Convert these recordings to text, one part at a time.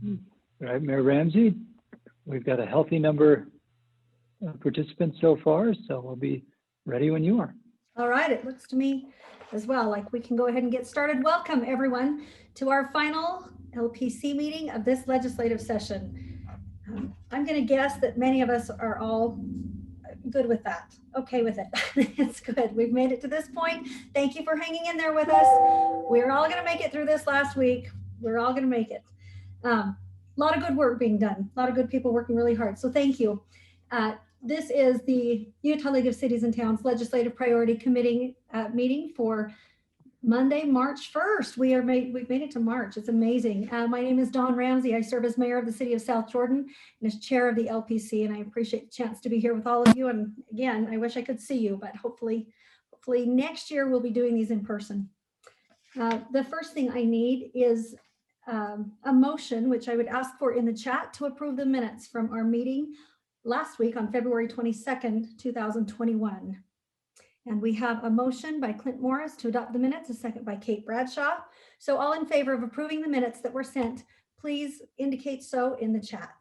All right, Mayor Ramsey, we've got a healthy number of participants so far, so we'll be ready when you are. All right, it looks to me as well like we can go ahead and get started. Welcome everyone to our final LPC meeting of this legislative session. I'm going to guess that many of us are all good with that. Okay with it. It's good. We've made it to this point. Thank you for hanging in there with us. We're all going to make it through this last week. We're all going to make it. A lot of good work being done. A lot of good people working really hard. So thank you. This is the Utah League of Cities and Towns Legislative Priority Committee meeting for Monday, March 1st. We've made it to March. It's amazing. My name is Dawn Ramsey. I serve as mayor of the city of South Jordan and as chair of the LPC, and I appreciate the chance to be here with all of you. And again, I wish I could see you, but hopefully next year we'll be doing these in person. The first thing I need is a motion, which I would ask for in the chat, to approve the minutes from our meeting last week on February 22nd, 2021. And we have a motion by Clint Morris to adopt the minutes, a second by Kate Bradshaw. So all in favor of approving the minutes that were sent, please indicate so in the chat.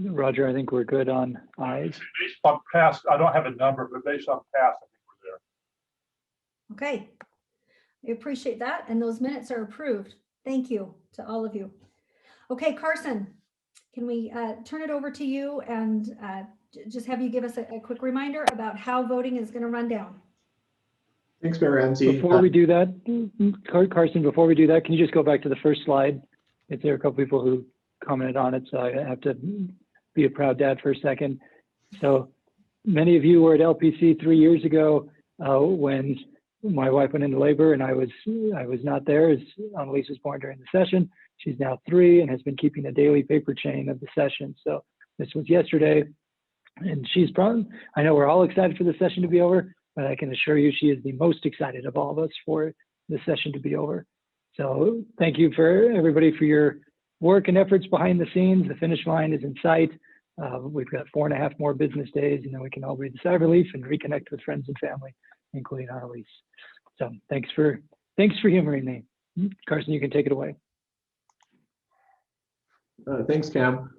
Roger, I think we're good on ayes. Based on past, I don't have a number, but based on past, I think we're there. Okay, we appreciate that. And those minutes are approved. Thank you to all of you. Okay, Carson, can we turn it over to you and just have you give us a quick reminder about how voting is going to run down? Thanks, Mayor Ramsey. Before we do that, Carson, before we do that, can you just go back to the first slide? There are a couple people who commented on it, so I have to be a proud dad for a second. So many of you were at LPC 3 years ago when my wife went into labor, and I was not there as Annalise was born during the session. She's now 3 and has been keeping a daily paper chain of the session. So this was yesterday, and she's probably, I know we're all excited for the session to be over, but I can assure you she is the most excited of all of us for the session to be over. So thank you for everybody for your work and efforts behind the scenes. The finish line is in sight. We've got 4.5 more business days, and then we can all breathe a sigh of relief and reconnect with friends and family, including Annalise. So thanks for humoring me. Carson, you can take it away. Thanks, Cam.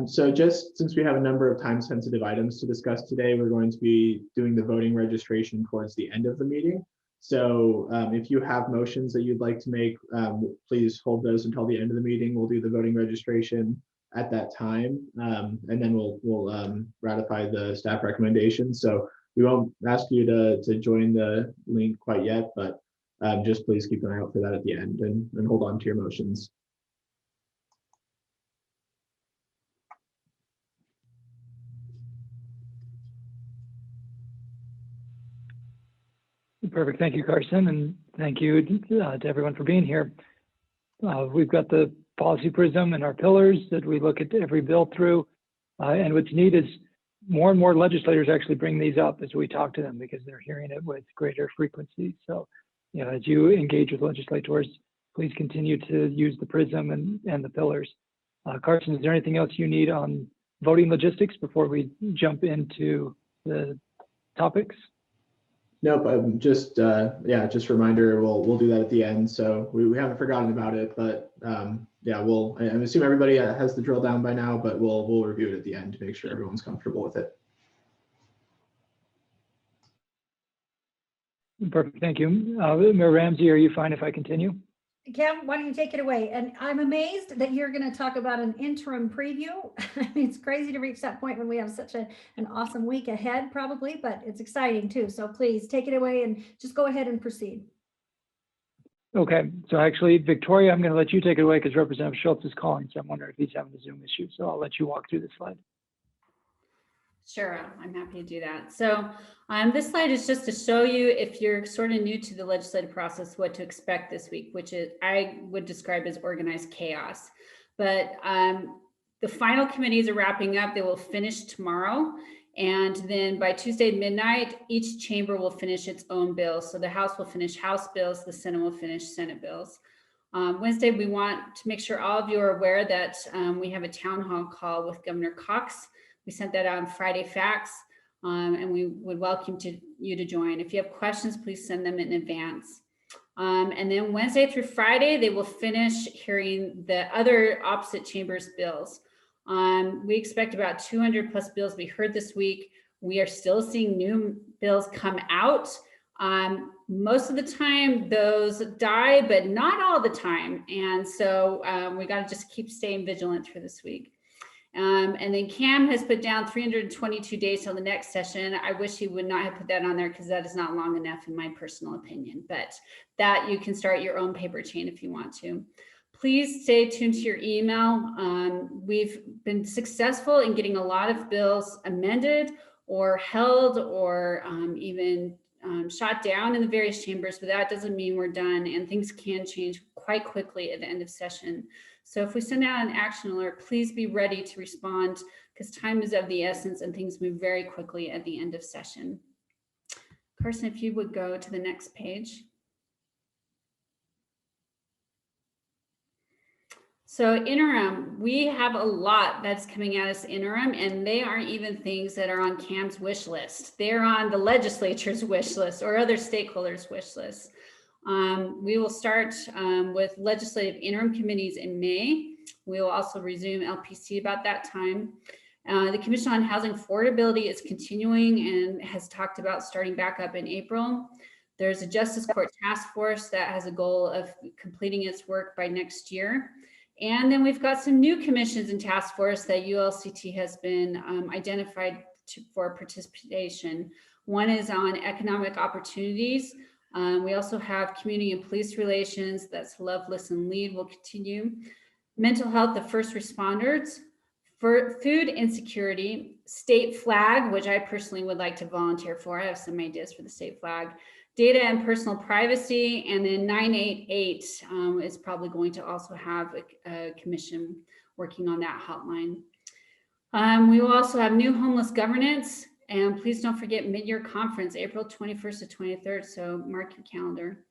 So just since we have a number of time-sensitive items to discuss today, we're going to be doing the voting registration towards the end of the meeting. So if you have motions that you'd like to make, please hold those until the end of the meeting. We'll do the voting registration at that time, and then we'll ratify the staff recommendations. So we won't ask you to join the link quite yet, but just please keep an eye out for that at the end and hold on to your motions. Perfect. Thank you, Carson, and thank you to everyone for being here. We've got the policy prism and our pillars that we look at every bill through. And what's neat is more and more legislators actually bring these up as we talk to them because they're hearing it with greater frequency. So, you know, as you engage with legislators, please continue to use the prism and the pillars. Carson, is there anything else you need on voting logistics before we jump into the topics? Nope, just just a reminder, we'll do that at the end. So we haven't forgotten about it, but yeah, I'm assuming everybody has the drill down by now, but we'll review it at the end to make sure everyone's comfortable with it. Perfect, thank you. Mayor Ramsey, are you fine if I continue? Cam, why don't you take it away? And I'm amazed that you're going to talk about an interim preview. I mean, it's crazy to reach that point when we have such an awesome week ahead, probably, but it's exciting too. So please take it away and just go ahead and proceed. Okay, so actually, Victoria, I'm going to let you take it away because Representative Schultz is calling, so I'm wondering if he's having a Zoom issue. So I'll let you walk through the slide. Sure, I'm happy to do that. So this slide is just to show you, if you're sort of new to the legislative process, what to expect this week, which is I would describe as organized chaos. But the final committees are wrapping up. They will finish tomorrow. And then by Tuesday midnight, each chamber will finish its own bills. So the House will finish House bills, the Senate will finish Senate bills. Wednesday, we want to make sure all of you are aware that we have a town hall call with Governor Cox. We sent that out on Friday fax, and we would welcome you to join. If you have questions, please send them in advance. And then Wednesday through Friday, they will finish hearing the other opposite chambers bills. We expect about 200 plus bills to be heard this week. We are still seeing new bills come out. Most of the time those die, but not all the time. And so we got to just keep staying vigilant through this week. And then Cam has put down 322 days till the next session. I wish he would not have put that on there because that is not long enough in my personal opinion, but that you can start your own paper chain if you want to. Please stay tuned to your email. We've been successful in getting a lot of bills amended or held or even shot down in the various chambers, but that doesn't mean we're done, and things can change quite quickly at the end of session. So if we send out an action alert, please be ready to respond because time is of the essence and things move very quickly at the end of session. Carson, if you would go to the next page. So interim, we have a lot that's coming at us interim, and they aren't even things that are on CAM's wish list. They're on the legislature's wish list or other stakeholders' wish lists. We will start with legislative interim committees in May. We will also resume LPC about that time. The Commission on Housing Affordability is continuing and has talked about starting back up in April. There's a Justice Court Task Force that has a goal of completing its work by next year. And then we've got some new commissions and task force that ULCT has been identified for participation. One is on economic opportunities. We also have community and police relations. That's Love, Listen, Lead will continue. Mental health of first responders, for food insecurity, state flag, which I personally would like to volunteer for. I have some ideas for the state flag. Data and personal privacy, and then 988 is probably going to also have a commission working on that hotline. We will also have new homeless governance, and please don't forget mid-year conference, April 21st to 23rd, so mark your calendar.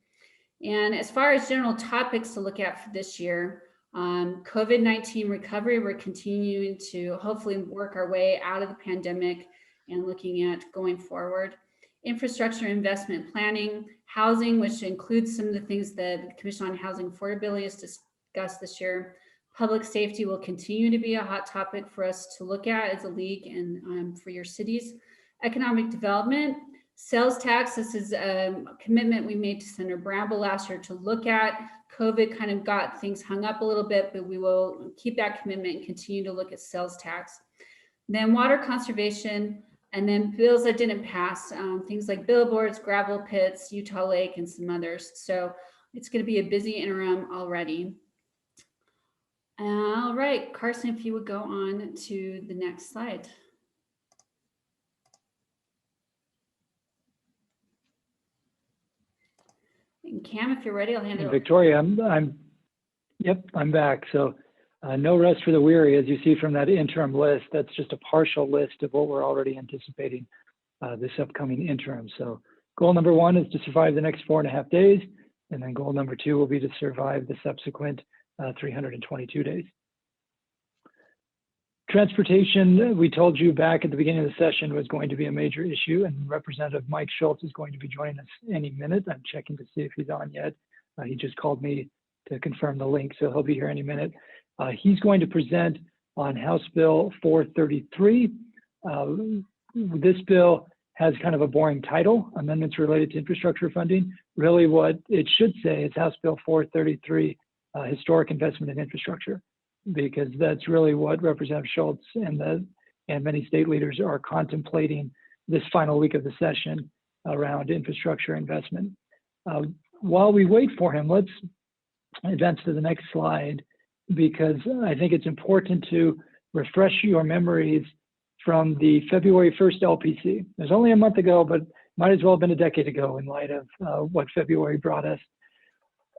And as far as general topics to look at for this year, COVID-19 recovery, we're continuing to hopefully work our way out of the pandemic and looking at going forward. Infrastructure investment planning, housing, which includes some of the things that the Commission on Housing Affordability has discussed this year. Public safety will continue to be a hot topic for us to look at as a league and for your cities. Economic development, sales tax. This is a commitment we made to Senator Bramble last year to look at. COVID kind of got things hung up a little bit, but we will keep that commitment and continue to look at sales tax. Then water conservation, and then bills that didn't pass, things like billboards, gravel pits, Utah Lake, and some others. So it's going to be a busy interim already. All right, Carson, if you would go on to the next slide. And Cam, if you're ready, I'll hand it over. Victoria, I'm back. So no rest for the weary, as you see from that interim list. That's just a partial list of what we're already anticipating this upcoming interim. So goal number 1 is to survive the next 4.5 days. And then goal number 2 will be to survive the subsequent 322 days. Transportation, we told you back at the beginning of the session, was going to be a major issue, and Representative Mike Schultz is going to be joining us any minute. I'm checking to see if he's on yet. He just called me to confirm the link, so he'll be here any minute. He's going to present on House Bill 433. This bill has kind of a boring title, Amendments Related to Infrastructure Funding. Really what it should say is House Bill 433, Historic Investment in Infrastructure, because that's really what Representative Schultz and many state leaders are contemplating this final week of the session around infrastructure investment. while we wait for him, let's advance to the next slide, because I think it's important to refresh your memories from the February 1st LPC. It was only a month ago, but might as well have been a decade ago in light of what February brought us.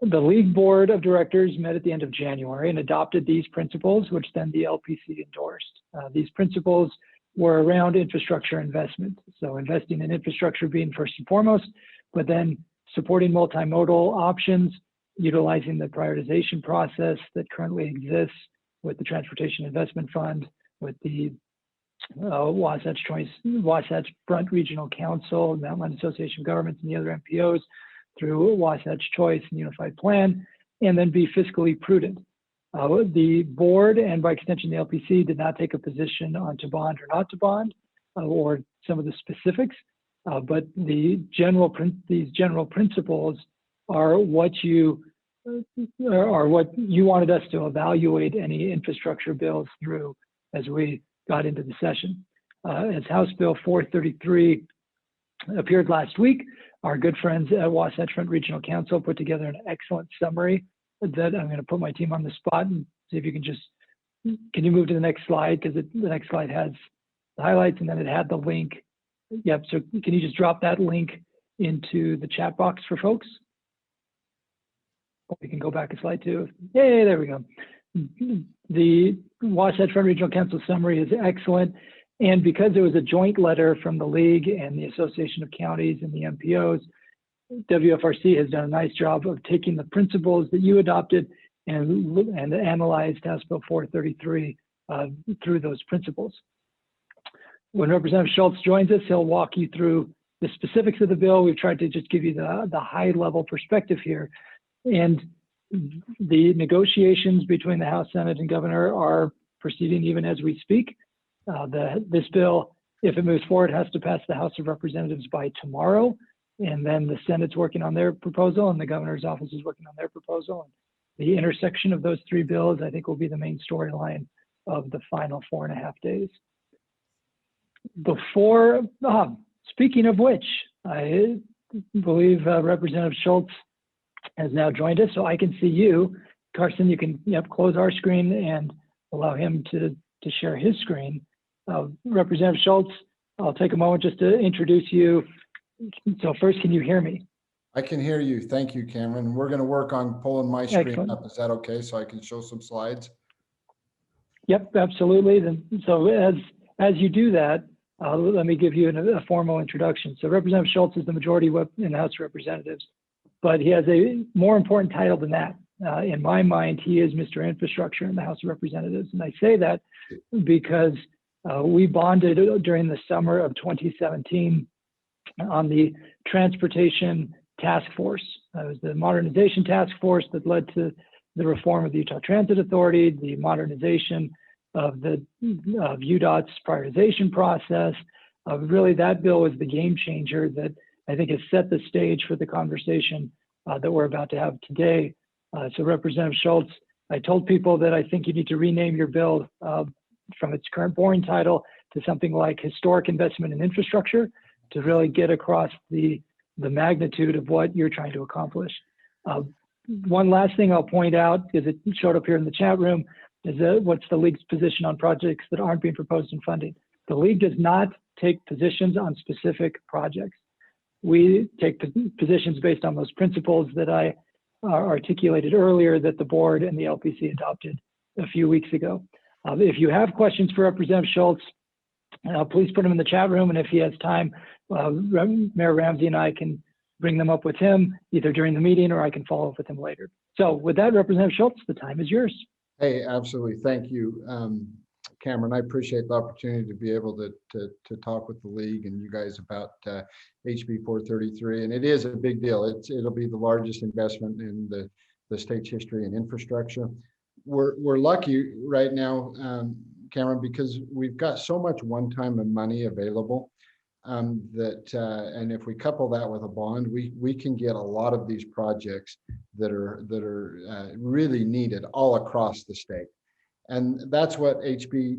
The League Board of Directors met at the end of January and adopted these principles, which then the LPC endorsed. These principles were around infrastructure investment. So investing in infrastructure being first and foremost, but then supporting multimodal options, utilizing the prioritization process that currently exists with the Transportation Investment Fund, with the Wasatch Front Regional Council, Mountain Line Association of Governments, and the other MPOs through Wasatch Choice and Unified Plan, and then be fiscally prudent. The board, and by extension the LPC, did not take a position on to bond or not to bond, or some of the specifics, but these general principles are what you wanted us to evaluate any infrastructure bills through as we got into the session. As House Bill 433 appeared last week, our good friends at Wasatch Front Regional Council put together an excellent summary that I'm going to put my team on the spot and see if you can can you move to the next slide? Because the next slide has the highlights, and then it had the link. Yep, so can you just drop that link into the chat box for folks? We can go back a slide too. Yay, there we go. The Wasatch Front Regional Council summary is excellent. And because it was a joint letter from the League and the Association of Counties and the MPOs, WFRC has done a nice job of taking the principles that you adopted and analyzed House Bill 433 through those principles. When Representative Schultz joins us, he'll walk you through the specifics of the bill. We've tried to just give you the high level perspective here. And the negotiations between the House, Senate, and Governor are proceeding even as we speak. This bill, if it moves forward, has to pass the House of Representatives by tomorrow. And then the Senate's working on their proposal and the Governor's office is working on their proposal. And the intersection of those three bills, I think, will be the main storyline of the final 4.5 days. Speaking of which, I believe Representative Schultz has now joined us, so I can see you. Carson, you can close our screen and allow him to share his screen. Representative Schultz, I'll take a moment just to introduce you. So first, can you hear me? I can hear you. Thank you, Cameron. We're going to work on pulling my screen Excellent. up. Is that okay? So I can show some slides? Yep, absolutely. So as you do that, let me give you a formal introduction. So Representative Schultz is the majority whip in the House of Representatives, but he has a more important title than that. In my mind, he is Mr. Infrastructure in the House of Representatives. And I say that because we bonded during the summer of 2017 on the Transportation Task Force. It was the modernization task force that led to the reform of the Utah Transit Authority, the modernization of UDOT's prioritization process. Really, that bill was the game changer that I think has set the stage for the conversation that we're about to have today. So Representative Schultz, I told people that I think you need to rename your bill from its current boring title to something like Historic Investment in Infrastructure to really get across the magnitude of what you're trying to accomplish. One last thing I'll point out, because it showed up here in the chat room, is what's the League's position on projects that aren't being proposed in funding. The League does not take positions on specific projects. We take positions based on those principles that I articulated earlier that the board and the LPC adopted a few weeks ago. If you have questions for Representative Schultz, please put them in the chat room, and if he has time, Mayor Ramsey and I can bring them up with him either during the meeting or I can follow up with him later. So with that, Representative Schultz, the time is yours. Hey, absolutely. Thank you, Cameron. I appreciate the opportunity to be able to talk with the League and you guys about HB 433. And it is a big deal. It'll be the largest investment in the state's history in infrastructure. We're lucky right now, Cameron, because we've got so much one-time money available and if we couple that with a bond, we can get a lot of these projects that are really needed all across the state. And that's what HB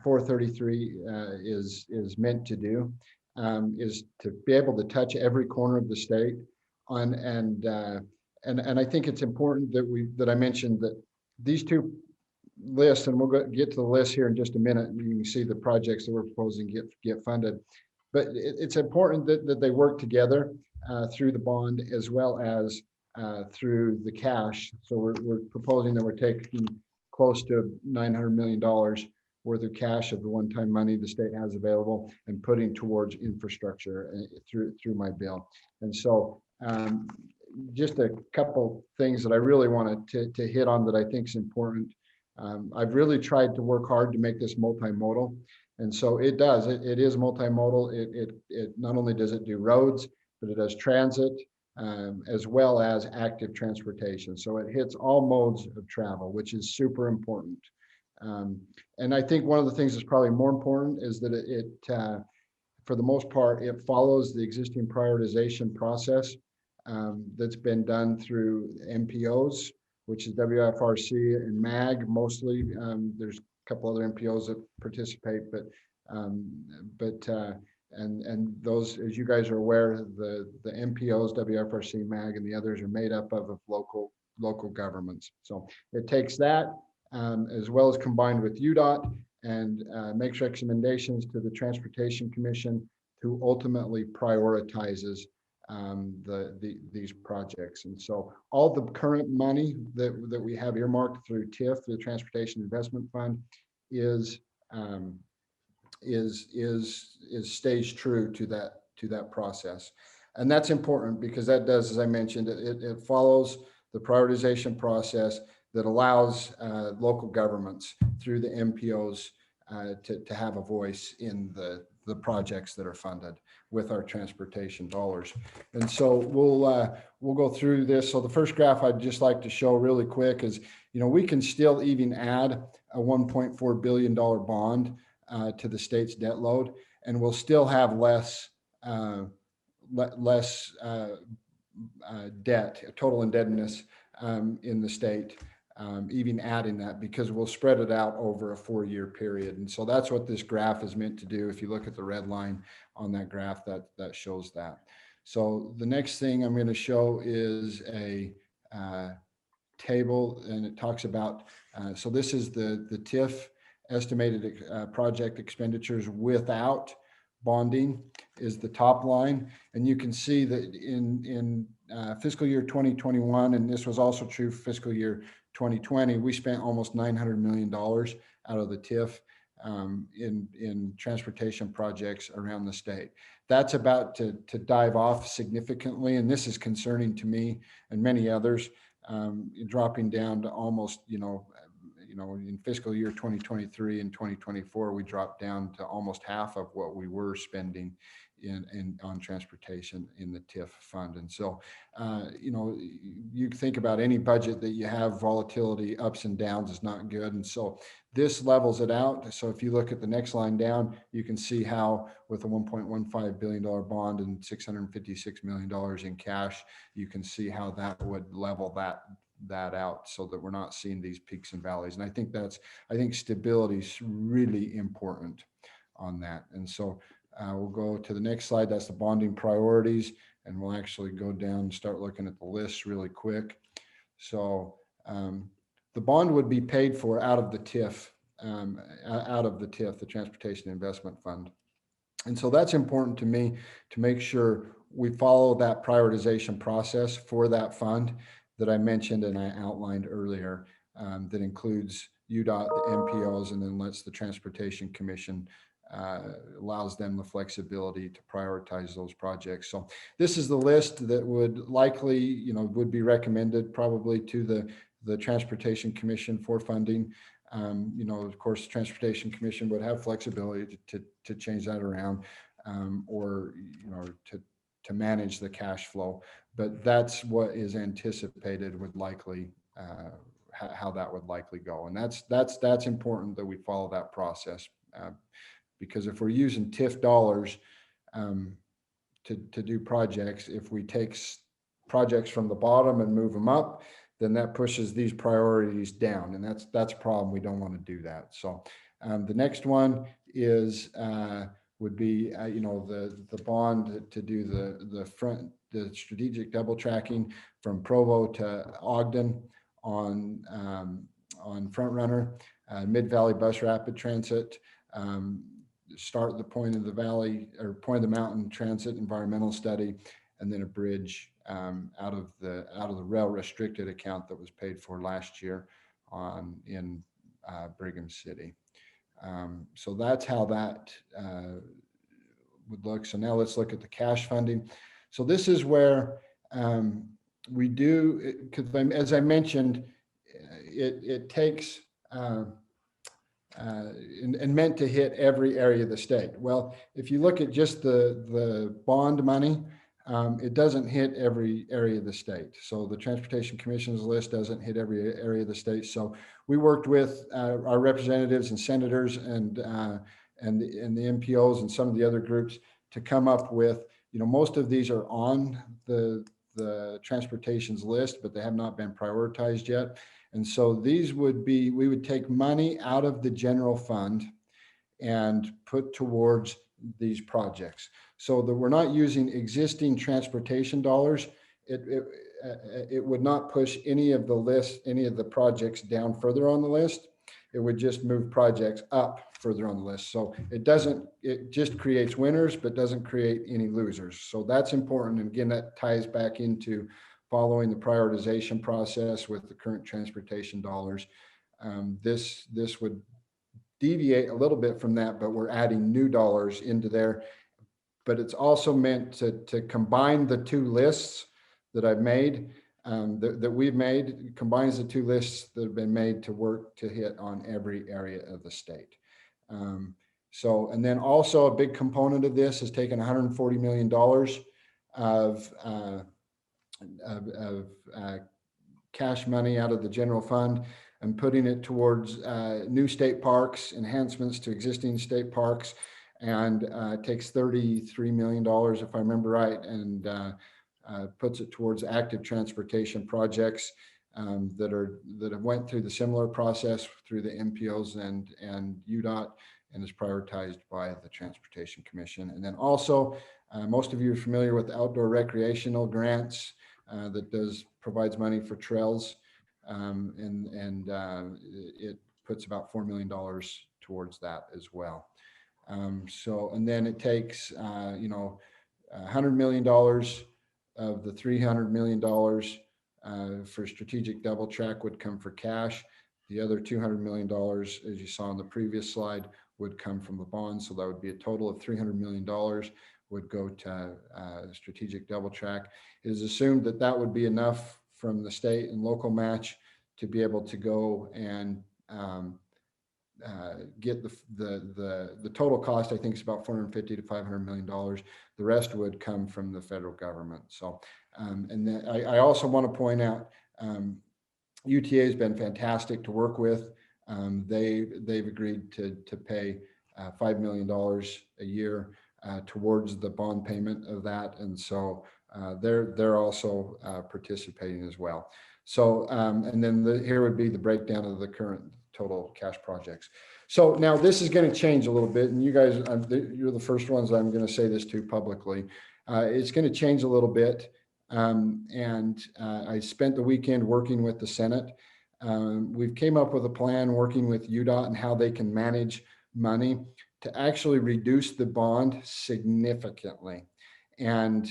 433 is meant to do, is to be able to touch every corner of the state and I think it's important that I mentioned that these two lists, and we'll get to the list here in just a minute, and you can see the projects that we're proposing get funded. But it's important that they work together through the bond as well as through the cash. So we're proposing that we're taking close to $900 million worth of cash of the one-time money the state has available and putting towards infrastructure through my bill. And so just a couple things that I really wanted to hit on that I think is important. I've really tried to work hard to make this multimodal. And so it does, it is multimodal. It not only does it do roads, but it does transit, as well as active transportation. So it hits all modes of travel, which is super important. And I think one of the things that's probably more important is that for the most part, it follows the existing prioritization process that's been done through MPOs, which is WFRC and MAG mostly. There's a couple other MPOs that participate, and those, as you guys are aware, the MPOs, WFRC, MAG, and the others are made up of local governments. So it takes that as well as combined with UDOT and makes recommendations to the Transportation Commission, who ultimately prioritizes these projects. And so all the current money that we have earmarked through TIF, the Transportation Investment Fund, is stays true to that process. And that's important because that does, as I mentioned, it follows the prioritization process that allows local governments through the MPOs to have a voice in the projects that are funded with our transportation dollars. And so we'll go through this. So the first graph I'd just like to show really quick is, we can still even add a $1.4 billion bond to the state's debt load, and we'll still have less debt, total indebtedness in the state, even adding that, because we'll spread it out over a 4-year period. And so that's what this graph is meant to do. If you look at the red line on that graph, that shows that. So the next thing I'm going to show is a table, and it talks about, so this is the TIF estimated project expenditures without bonding is the top line. And you can see that in fiscal year 2021, and this was also true for fiscal year 2020, we spent almost $900 million out of the TIF in transportation projects around the state. That's about to dive off significantly, and this is concerning to me and many others, dropping down to almost, in fiscal year 2023 and 2024, we dropped down to almost half of what we were spending on transportation in the TIF fund. And so, you think about any budget that you have volatility, ups and downs is not good. And so this levels it out. So if you look at the next line down, you can see how with a $1.15 billion bond and $656 million in cash, you can see how that would level that out so that we're not seeing these peaks and valleys. And I think stability is really important on that. And so we'll go to the next slide. That's the bonding priorities. And we'll actually go down and start looking at the list really quick. So the bond would be paid for out of the TIF, the Transportation Investment Fund. And so that's important to me to make sure we follow that prioritization process for that fund that I mentioned and I outlined earlier, that includes UDOT, the MPOs, and then lets the Transportation Commission, allows them the flexibility to prioritize those projects. So this is the list that would likely, would be recommended probably to the Transportation Commission for funding. Of course, the Transportation Commission would have flexibility to change that around, or to manage the cash flow. But that's what is anticipated would likely, how that would likely go. And that's important that we follow that process, because if we're using TIF dollars to do projects, if we take projects from the bottom and move them up, then that pushes these priorities down, and that's a problem. We don't want to do that. So the next one is would be the bond to do the the strategic double tracking from Provo to Ogden on Front Runner, Mid-Valley Bus Rapid Transit, start the Point of the Valley or Point of the Mountain Transit environmental study, and then a bridge out of the rail restricted account that was paid for last year in Brigham City. So that's how that would look. So now let's look at the cash funding. So this is where we do, because as I mentioned, it takes and meant to hit every area of the state. Well, if you look at just the bond money, it doesn't hit every area of the state. So the Transportation Commission's list doesn't hit every area of the state. So we worked with our representatives and senators and the MPOs and some of the other groups to come up with, most of these are on the transportation's list, but they have not been prioritized yet. And so these would be, we would take money out of the general fund and put towards these projects, so that we're not using existing transportation dollars. It would not push any of the projects down further on the list. It would just move projects up further on the list. So it just creates winners, but doesn't create any losers. So that's important. And again, that ties back into following the prioritization process with the current transportation dollars. This would deviate a little bit from that, but we're adding new dollars into there. But it's also meant to combine the two lists that I've made, that we've made. It combines the two lists that have been made to work to hit on every area of the state. And then also a big component of this is taking $140 million of cash money out of the general fund and putting it towards new state parks, enhancements to existing state parks, and takes $33 million, if I remember right, and puts it towards active transportation projects that have went through the similar process through the MPOs and UDOT, and is prioritized by the Transportation Commission. And then also, most of you are familiar with outdoor recreational grants that provides money for trails, and it puts about $4 million towards that as well. And then it takes $100 million of the $300 million for strategic double track would come for cash. The other $200 million, as you saw on the previous slide, would come from the bonds. So that would be a total of $300 million would go to strategic double track. It is assumed that that would be enough from the state and local match to be able to go and get the total cost. I think it's about $450 to $500 million. The rest would come from the federal government. So, and then I also want to point out, UTA has been fantastic to work with. They've agreed to pay $5 million a year towards the bond payment of that, and so they're also participating as well. So, and then here would be the breakdown of the current total cash projects. So now this is going to change a little bit, and you guys, you're the first ones I'm going to say this to publicly. It's going to change a little bit, and I spent the weekend working with the Senate. We've came up with a plan working with UDOT and how they can manage money to actually reduce the bond significantly, and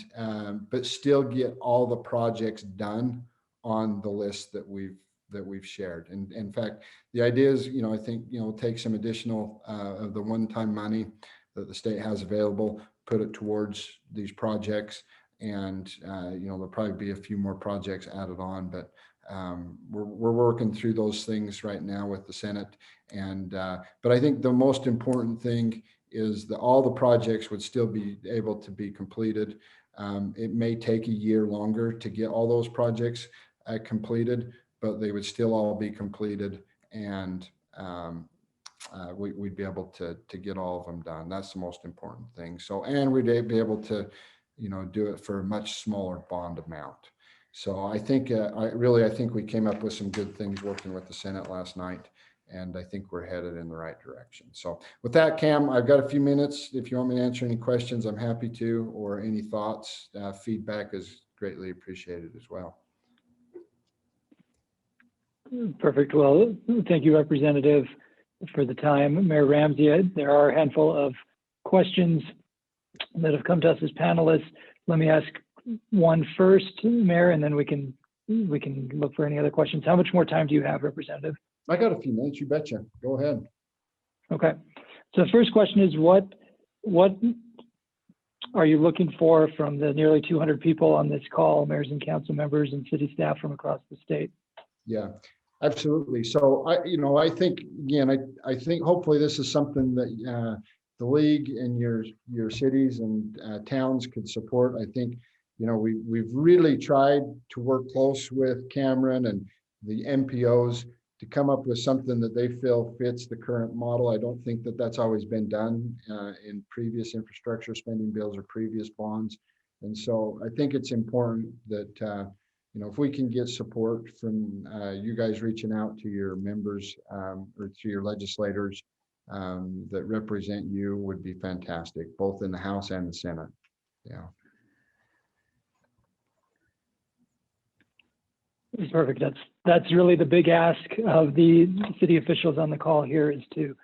but still get all the projects done on the list that we've shared. And in fact, the idea is, I think, take some additional of the one-time money that the state has available, put it towards these projects, and there'll probably be a few more projects added on, but we're working through those things right now with the Senate. And but I think the most important thing is that all the projects would still be able to be completed. It may take a year longer to get all those projects completed, but they would still all be completed, and we'd be able to get all of them done. That's the most important thing. So, and we'd be able to, do it for a much smaller bond amount. So I think, I think we came up with some good things working with the Senate last night, And I think we're headed in the right direction. So with that, Cam, I've got a few minutes. If you want me to answer any questions, I'm happy to, or any thoughts. Feedback is greatly appreciated as well. Perfect. Well, thank you, Representative, for the time. Mayor Ramsey, there are a handful of questions that have come to us as panelists. Let me ask one first, Mayor, and then we can look for any other questions. How much more time do you have, Representative? I got a few minutes, you betcha. Go ahead. Okay. So the first question is, what are you looking for from the nearly 200 people on this call, mayors and council members and city staff from across the state? Yeah, absolutely. So I think, again, I think hopefully this is something that the league and your cities and towns could support. I think, we've really tried to work close with Cameron and the MPOs to come up with something that they feel fits the current model. I don't think that that's always been done in previous infrastructure spending bills or previous bonds. And so I think it's important that, if we can get support from you guys reaching out to your members or to your legislators that represent you would be fantastic, both in the House and the Senate. Yeah. Perfect. That's really the big ask of the city officials on the call here, is to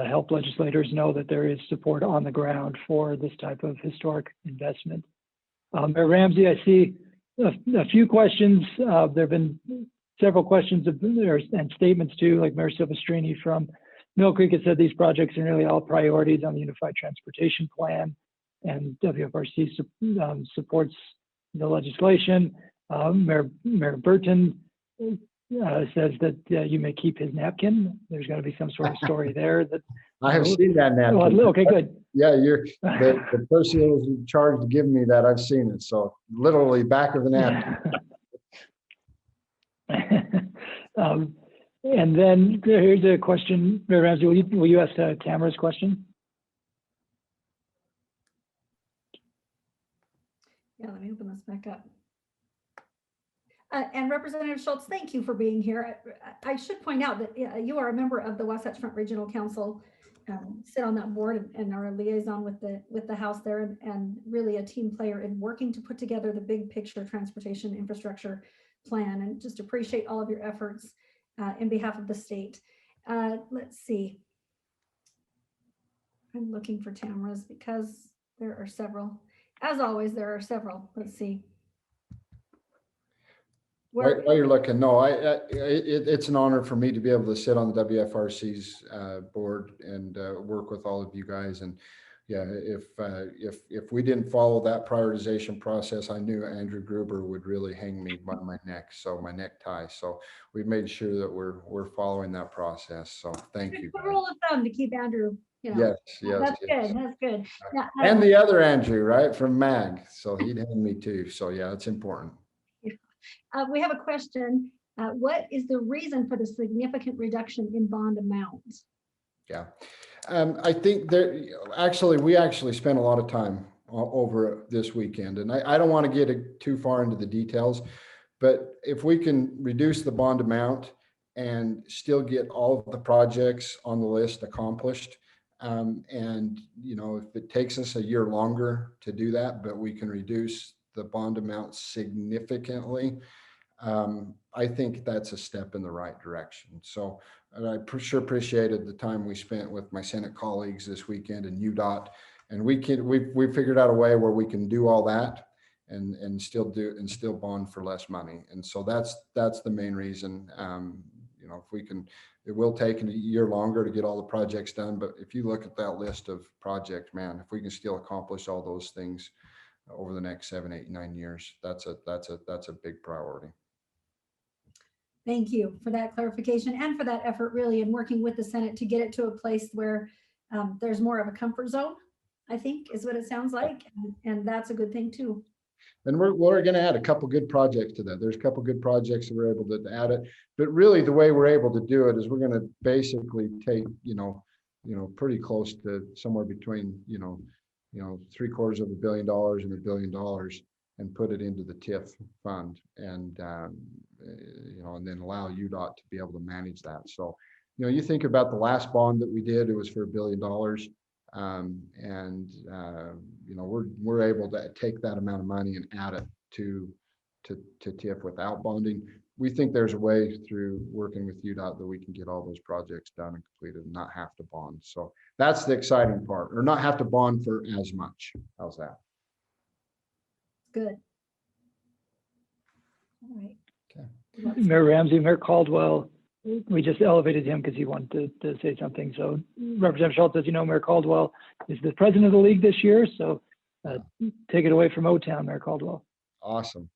help legislators know that there is support on the ground for this type of historic investment. Mayor Ramsey, I see a few questions. There have been several questions and statements too, like Mayor Silvestrini from Mill Creek has said these projects are nearly all priorities on the Unified Transportation Plan, and WFRC supports the legislation. Mayor Burton says that you may keep his napkin. There's going to be some sort of story there. That I have seen that napkin. Oh, okay, good. Yeah, you're the person who was in charge of giving me that. I've seen it. So literally back of the napkin. And then here's a question, Mayor Ramsey. Will you ask Tamara's question? Yeah, let me open this back up. And Representative Schultz, thank you for being here. I should point out that you are a member of the Wasatch Front Regional Council, sit on that board and are a liaison with the House there, and really a team player in working to put together the big picture transportation infrastructure plan, and just appreciate all of your efforts in behalf of the state. Let's see. I'm looking for Tamara's because there are several. As always, there are several. Let's see. While you're looking, no, it's an honor for me to be able to sit on the WFRC's board and work with all of you guys. And yeah, if we didn't follow that prioritization process, I knew Andrew Gruber would really hang me by my neck, so my necktie. So we've made sure that we're following that process. So thank you. Good rule of thumb to keep Andrew. Yes. That's good. That's good. Yeah, and the other Andrew, right, from MAG, so he'd hang me too. So yeah, it's important. We have a question. What is the reason for the significant reduction in bond amounts? Yeah, I think we actually spent a lot of time over this weekend, and I don't want to get too far into the details, but if we can reduce the bond amount and still get all of the projects on the list accomplished, and if it takes us a year longer to do that, but we can reduce the bond amount significantly, I think that's a step in the right direction. So I sure appreciated the time we spent with my Senate colleagues this weekend and UDOT, and we figured out a way where we can do all that and still bond for less money. And so that's the main reason. If we can, it will take a year longer to get all the projects done, but if you look at that list of projects, man, if we can still accomplish all those things over the next 7, 8, 9 years, that's a big priority. Thank you for that clarification and for that effort, really, in working with the Senate to get it to a place where there's more of a comfort zone, I think is what it sounds like. And that's a good thing too. And we're going to add a couple good projects to that. There's a couple good projects that we're able to add it, but really the way we're able to do it is we're going to basically take, pretty close to somewhere between, $750 million and $1 billion and put it into the TIF fund and, and then allow UDOT to be able to manage that. So you know, you think about the last bond that we did, it was for $1 billion. You know, we're able to take that amount of money and add it to TIF without bonding. We think there's a way through working with UDOT that we can get all those projects done and completed and not have to bond. So that's the exciting part, or not have to bond for as much. How's that? Good. All right. Okay. Mayor Ramsey, Mayor Caldwell, we just elevated him because he wanted to say something. So Representative Schultz, as you know, Mayor Caldwell is the president of the league this year. So take it away from O-Town, Mayor Caldwell. Awesome.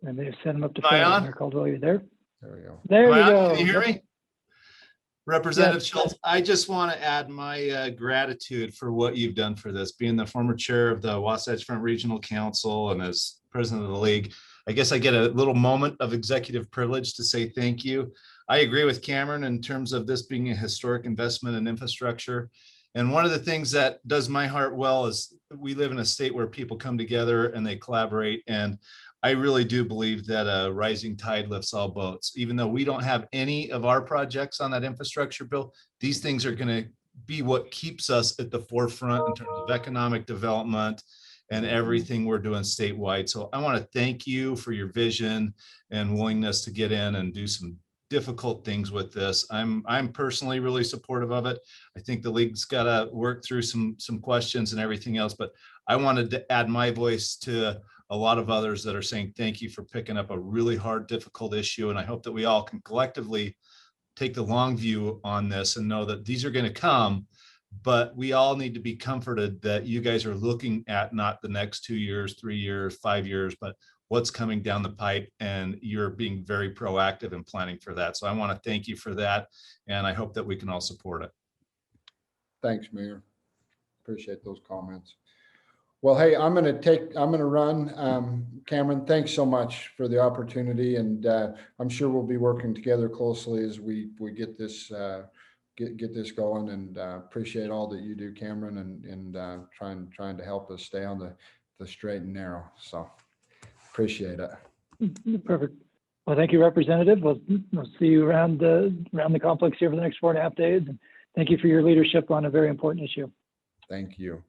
And they've set him up to Am I fail. on? Mayor Caldwell, you there? There we go. There Am we I on? go. Can you hear me? Representative Yes. Schultz, I just want to add my gratitude for what you've done for this. Being the former chair of the Wasatch Front Regional Council and as president of the league, I guess I get a little moment of executive privilege to say thank you. I agree with Cameron in terms of this being a historic investment in infrastructure. And one of the things that does my heart well is we live in a state where people come together and they collaborate. And I really do believe that a rising tide lifts all boats. Even though we don't have any of our projects on that infrastructure bill, these things are going to be what keeps us at the forefront in terms of economic development and everything we're doing statewide. So I want to thank you for your vision and willingness to get in and do some difficult things with this. I'm personally really supportive of it. I think the league's got to work through some questions and everything else, but I wanted to add my voice to a lot of others that are saying thank you for picking up a really hard, difficult issue. And I hope that we all can collectively take the long view on this and know that these are going to come, but we all need to be comforted that you guys are looking at not the next 2 years, 3 years, 5 years, but what's coming down the pipe, and you're being very proactive in planning for that. So I want to thank you for that, and I hope that we can all support it. Thanks, Mayor. Appreciate those comments. Well, hey, I'm going to run. Cameron, thanks so much for the opportunity. And I'm sure we'll be working together closely as we get this get this going, and appreciate all that you do, Cameron, and trying to help us stay on the straight and narrow. So appreciate it. Perfect. Well, thank you, Representative. We'll see you around the complex here for the next 4.5 days. And thank you for your leadership on a very important issue. Thank you.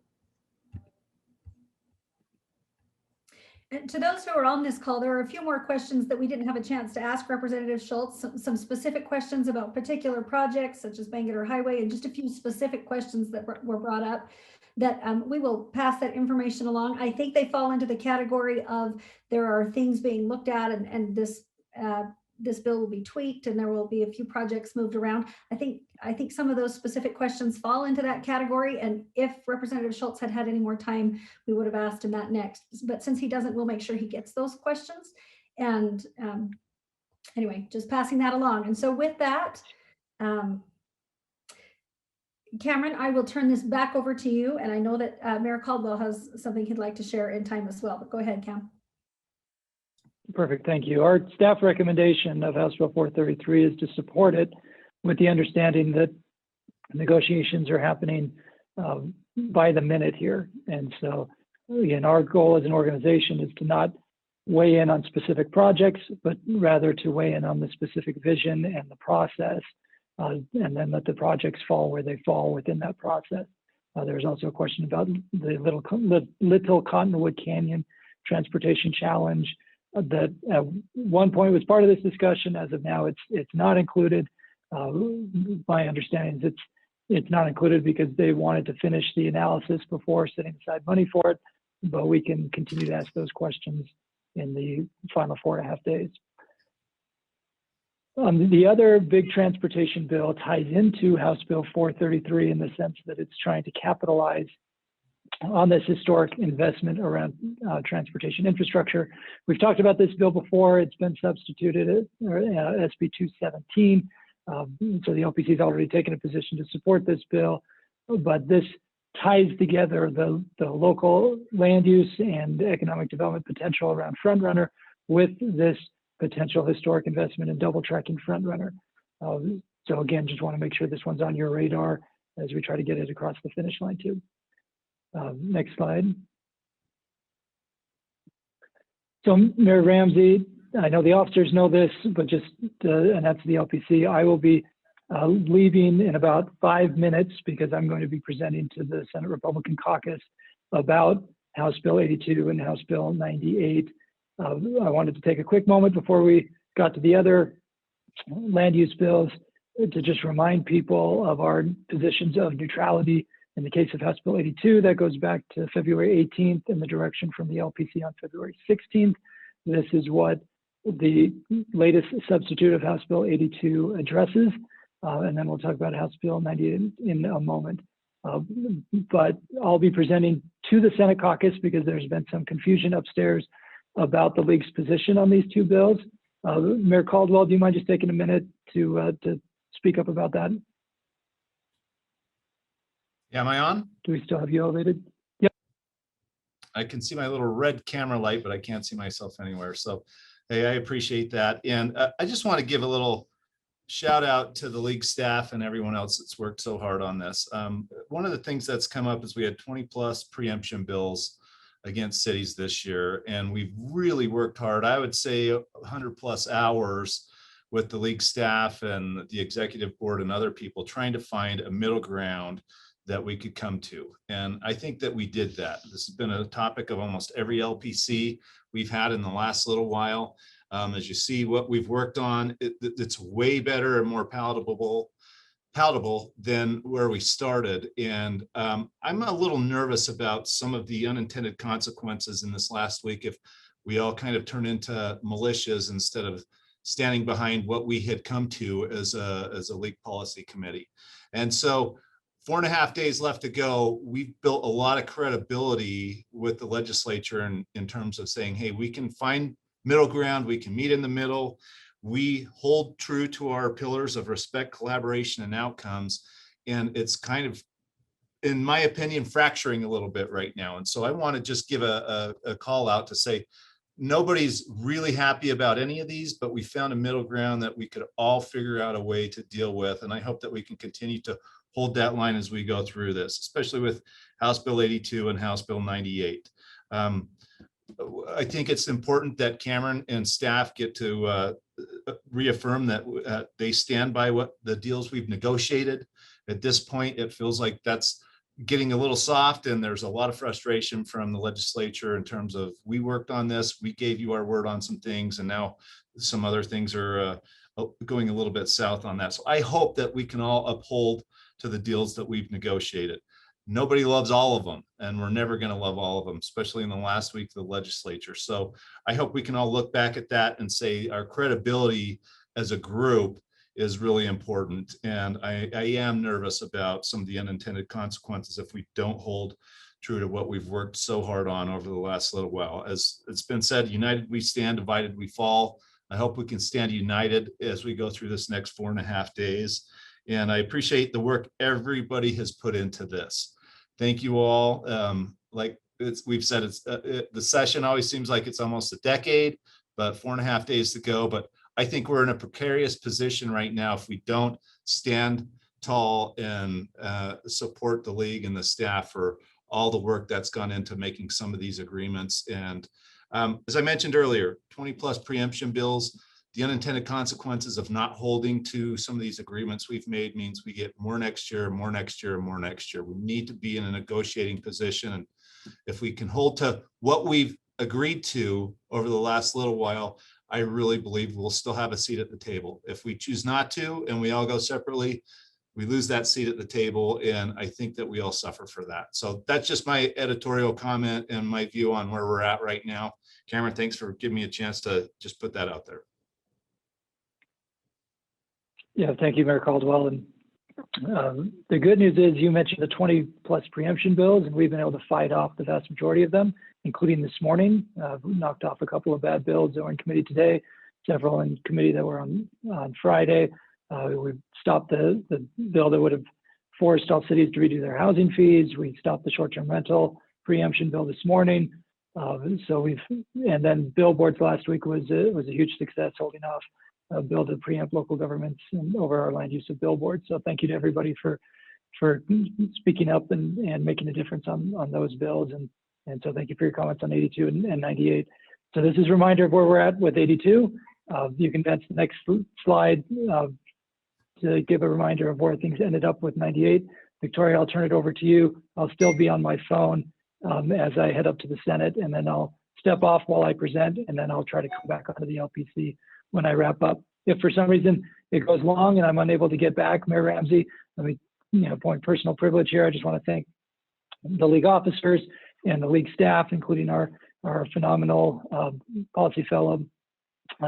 And to those who are on this call, there are a few more questions that we didn't have a chance to ask Representative Schultz, some specific questions about particular projects such as Bangerter Highway, and just a few specific questions that were brought up that we will pass that information along. I think they fall into the category of there are things being looked at, and this bill will be tweaked and there will be a few projects moved around. I think some of those specific questions fall into that category. And if Representative Schultz had any more time, we would have asked him that next. But since he doesn't, we'll make sure he gets those questions. And anyway, just passing that along. And so with that, Cameron, I will turn this back over to you. And I know that Mayor Caldwell has something he'd like to share in time as well, but go ahead, Cam. Perfect, thank you. Our staff recommendation of House Bill 433 is to support it with the understanding that negotiations are happening by the minute here. And so again, our goal as an organization is to not weigh in on specific projects, but rather to weigh in on the specific vision and the process, and then let the projects fall where they fall within that process. There's also a question about the Little Cottonwood Canyon Transportation Challenge that at one point was part of this discussion. As of now, it's not included. My understanding is it's not included because they wanted to finish the analysis before setting aside money for it, but we can continue to ask those questions in the final 4.5 days. The other big transportation bill ties into House Bill 433 in the sense that it's trying to capitalize on this historic investment around transportation infrastructure. We've talked about this bill before. It's been substituted as SB 217. So the LPC has already taken a position to support this bill, but this ties together the local land use and economic development potential around Front Runner with this potential historic investment in double tracking Front Runner. So again, just want to make sure this one's on your radar as we try to get it across the finish line too. Next slide. So Mayor Ramsey, I know the officers know this, but just, and that's the LPC, I will be leaving in about 5 minutes because I'm going to be presenting to the Senate Republican caucus about House Bill 82 and House Bill 98. I wanted to take a quick moment before we got to the other land use bills to just remind people of our positions of neutrality. In the case of House Bill 82, that goes back to February 18th and the direction from the LPC on February 16th. This is what the latest substitute of House Bill 82 addresses. And then we'll talk about House Bill 98 in a moment. But I'll be presenting to the Senate caucus because there's been some confusion upstairs about the league's position on these two bills. Mayor Caldwell, do you mind just taking a minute to speak up about that? Yeah, am I on? Do we still have you elevated? Yep. I can see my little red camera light, but I can't see myself anywhere. So, hey, I appreciate that. And I just want to give a little shout out to the league staff and everyone else that's worked so hard on this. One of the things that's come up is we had 20+ preemption bills against cities this year, and we've really worked hard. I would say 100+ hours with the league staff and the executive board and other people trying to find a middle ground that we could come to. And I think that we did that. This has been a topic of almost every LPC we've had in the last little while. As you see what we've worked on, it's way better and more palatable than where we started. And I'm a little nervous about some of the unintended consequences in this last week if we all kind of turn into militias instead of standing behind what we had come to as a league policy committee. And so 4.5 days left to go. We've built a lot of credibility with the legislature in terms of saying, hey, we can find middle ground, we can meet in the middle. We hold true to our pillars of respect, collaboration, and outcomes. And it's kind of, in my opinion, fracturing a little bit right now. And so I want to just give a call out to say, nobody's really happy about any of these, but we found a middle ground that we could all figure out a way to deal with. And I hope that we can continue to hold that line as we go through this, especially with House Bill 82 and House Bill 98. I think it's important that Cameron and staff get to reaffirm that they stand by what the deals we've negotiated. At this point, it feels like that's getting a little soft, and there's a lot of frustration from the legislature in terms of, we worked on this, we gave you our word on some things, and now some other things are going a little bit south on that. So I hope that we can all uphold to the deals that we've negotiated. Nobody loves all of them, and we're never going to love all of them, especially in the last week of the legislature. So I hope we can all look back at that and say our credibility as a group is really important. And I am nervous about some of the unintended consequences if we don't hold true to what we've worked so hard on over the last little while. As it's been said, united we stand, divided we fall. I hope we can stand united as we go through this next 4.5 days. And I appreciate the work everybody has put into this. Thank you all. Like we've said, the session always seems like it's almost a decade, but 4.5 days to go. But I think we're in a precarious position right now if we don't stand tall and support the league and the staff for all the work that's gone into making some of these agreements. And as I mentioned earlier, 20+ preemption bills. The unintended consequences of not holding to some of these agreements we've made means we get more next year, more next year, more next year. We need to be in a negotiating position. And if we can hold to what we've agreed to over the last little while, I really believe we'll still have a seat at the table. If we choose not to, and we all go separately, we lose that seat at the table. And I think that we all suffer for that. So that's just my editorial comment and my view on where we're at right now. Cameron, thanks for giving me a chance to just put that out there. Yeah, thank you, Mayor Caldwell. And the good news is you mentioned the 20+ preemption bills, and we've been able to fight off the vast majority of them, including this morning. We knocked off a couple of bad bills that were in committee today, several in committee that were on Friday. We stopped the bill that would have forced all cities to redo their housing fees. We stopped the short-term rental preemption bill this morning. And then billboards last week was a huge success, holding off a bill to preempt local governments over our land use of billboards. So thank you to everybody for speaking up and making a difference on those bills. And so thank you for your comments on 82 and 98. So this is a reminder of where we're at with 82. You can advance the next slide to give a reminder of where things ended up with 98. Victoria, I'll turn it over to you. I'll still be on my phone as I head up to the Senate, and then I'll step off while I present, and then I'll try to come back onto the LPC when I wrap up. If for some reason it goes long and I'm unable to get back, Mayor Ramsey, let me point personal privilege here. I just want to thank the league officers and the league staff, including our phenomenal policy fellow,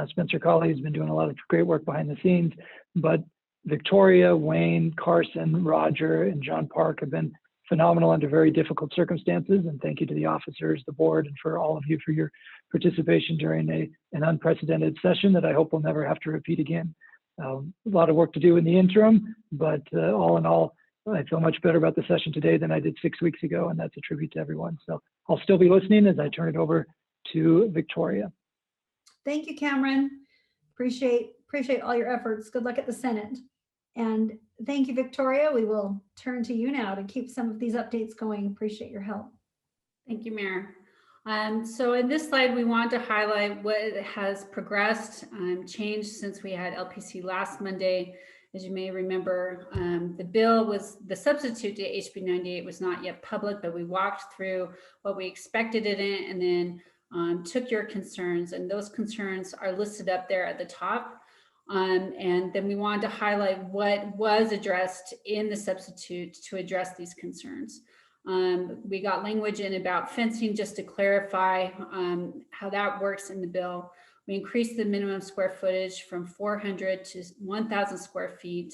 Spencer Colley, has been doing a lot of great work behind the scenes. But Victoria, Wayne, Carson, Roger, and John Park have been phenomenal under very difficult circumstances. And thank you to the officers, the board, and for all of you for your participation during an unprecedented session that I hope we'll never have to repeat again. A lot of work to do in the interim, but all in all, I feel much better about the session today than I did 6 weeks ago, and that's a tribute to everyone. So I'll still be listening as I turn it over to Victoria. Thank you, Cameron. Appreciate all your efforts. Good luck at the Senate. And thank you, Victoria. We will turn to you now to keep some of these updates going. Appreciate your help. Thank you, Mayor. So in this slide, we want to highlight what has progressed, changed since we had LPC last Monday. As you may remember, the substitute to HB 98 was not yet public, but we walked through what we expected in it and then took your concerns, and those concerns are listed up there at the top. And then we wanted to highlight what was addressed in the substitute to address these concerns. We got language in about fencing just to clarify how that works in the bill. We increased the minimum square footage from 400 to 1,000 square feet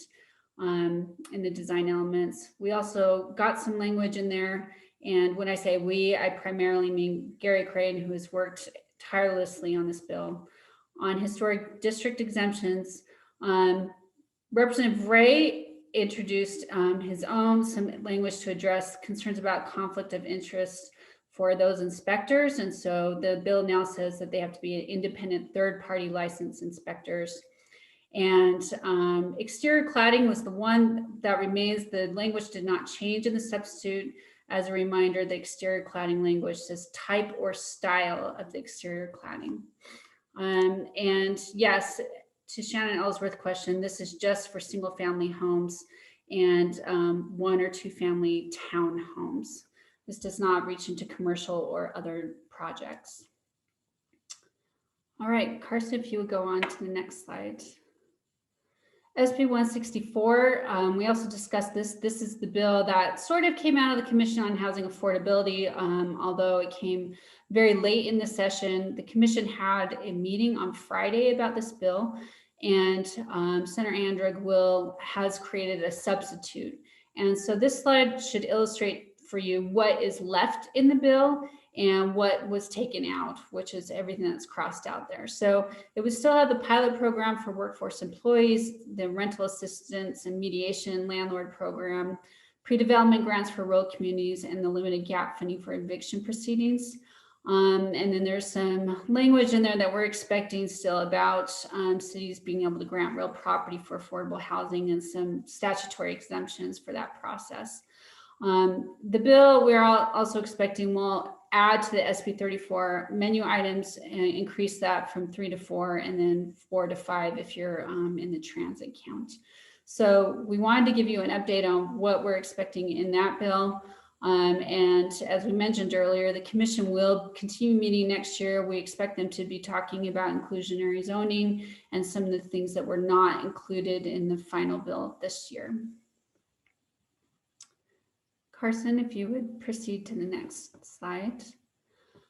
in the design elements. We also got some language in there. And when I say we, I primarily mean Gary Crane, who has worked tirelessly on this bill. On historic district exemptions, Representative Ray introduced his own some language to address concerns about conflict of interest for those inspectors. And so the bill now says that they have to be independent third-party licensed inspectors. And exterior cladding was the one that remains. The language did not change in the substitute. As a reminder, the exterior cladding language says type or style of the exterior cladding. And yes, to Shannon Ellsworth's question, this is just for single family homes and 1 or 2 family townhomes. This does not reach into commercial or other projects. All right, Carson, if you would go on to the next slide. SB 164, we also discussed this. This is the bill that sort of came out of the Commission on Housing Affordability, although it came very late in the session. The Commission had a meeting on Friday about this bill, and Senator Andrigg has created a substitute. And so this slide should illustrate for you what is left in the bill and what was taken out, which is everything that's crossed out there. So it would still have the pilot program for workforce employees, the rental assistance and mediation landlord program, pre-development grants for rural communities, and the limited gap funding for eviction proceedings. And then there's some language in there that we're expecting still about cities being able to grant real property for affordable housing and some statutory exemptions for that process. The bill we're also expecting will add to the SB 34 menu items and increase that from 3 to 4 and then 4 to 5 if you're in the transit count. So we wanted to give you an update on what we're expecting in that bill. And as we mentioned earlier, the Commission will continue meeting next year. We expect them to be talking about inclusionary zoning and some of the things that were not included in the final bill this year. Carson, if you would proceed to the next slide.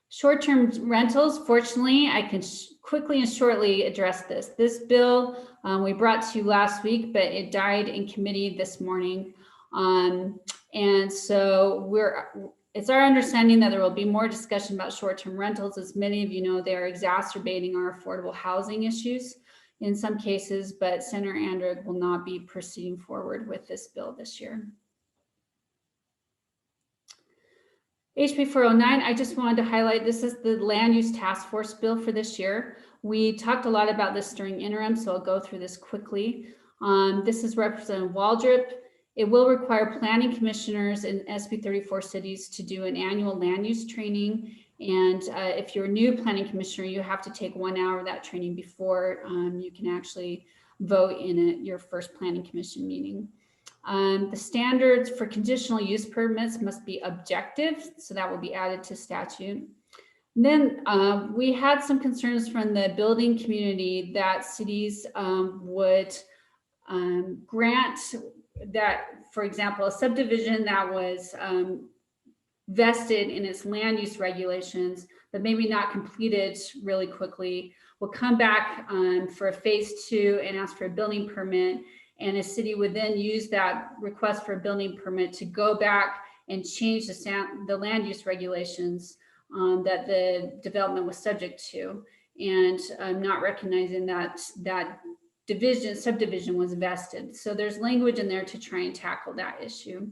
Short-term rentals, fortunately, I can quickly and shortly address this. This bill we brought to you last week, but it died in committee this morning. And so it's our understanding that there will be more discussion about short-term rentals. As many of you know, they are exacerbating our affordable housing issues in some cases, but Senator Andrigg will not be proceeding forward with this bill this year. HB 409, I just wanted to highlight, this is the land use task force bill for this year. We talked a lot about this during interim, so I'll go through this quickly. This is Representative Waldrop. It will require planning commissioners in SB 34 cities to do an annual land use training And if you're a new planning commissioner, you have to take 1 hour of that training before you can actually vote in your first planning commission meeting. The standards for conditional use permits must be objective, so that will be added to statute. And then we had some concerns from the building community that cities would grant that, for example, a subdivision that was vested in its land use regulations, but maybe not completed really quickly, will come back for a phase 2 and ask for a building permit. And a city would then use that request for a building permit to go back and change the land use regulations that the development was subject to, and not recognizing that that subdivision was vested. So there's language in there to try and tackle that issue.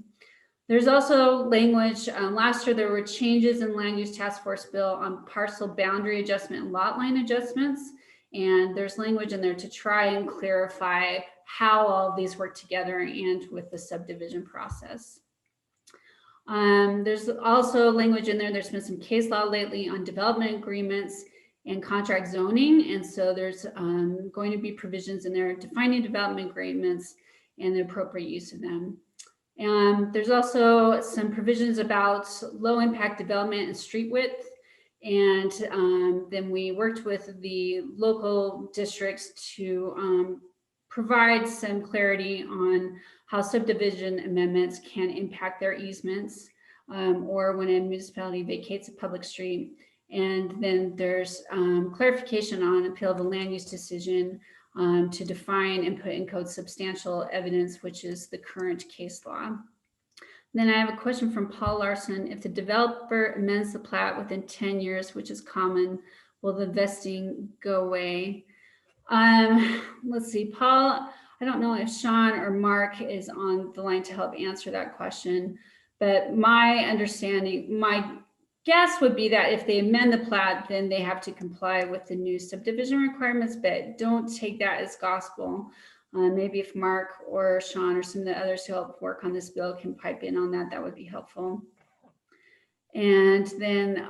There's also language, last year there were changes in land use task force bill on parcel boundary adjustment and lot line adjustments. And there's language in there to try and clarify how all of these work together and with the subdivision process. There's also language in there, there's been some case law lately on development agreements and contract zoning. And so there's going to be provisions in there defining development agreements and the appropriate use of them. And there's also some provisions about low impact development and street width. And then we worked with the local districts to provide some clarity on how subdivision amendments can impact their easements or when a municipality vacates a public street. And then there's clarification on appeal of the land use decision to define and put in code substantial evidence, which is the current case law. Then I have a question from Paul Larson. If the developer amends the plat within 10 years, which is common, will the vesting go away? Let's see, Paul, I don't know if Sean or Mark is on the line to help answer that question, but my understanding, my guess would be that if they amend the plat, then they have to comply with the new subdivision requirements, but don't take that as gospel. Maybe if Mark or Sean or some of the others who help work on this bill can pipe in on that, that would be helpful. And then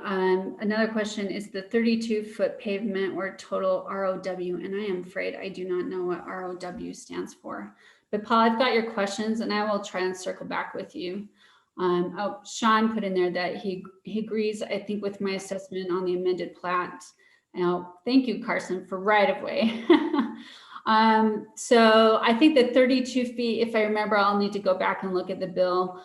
another question is the 32-foot pavement or total ROW, and I am afraid I do not know what ROW stands for. But Paul, I've got your questions and I will try and circle back with you. Oh, Sean put in there that he agrees, I think, with my assessment on the amended plat. Now, thank you, Carson, for right of way. So I think that 32 feet, if I remember, I'll need to go back and look at the bill,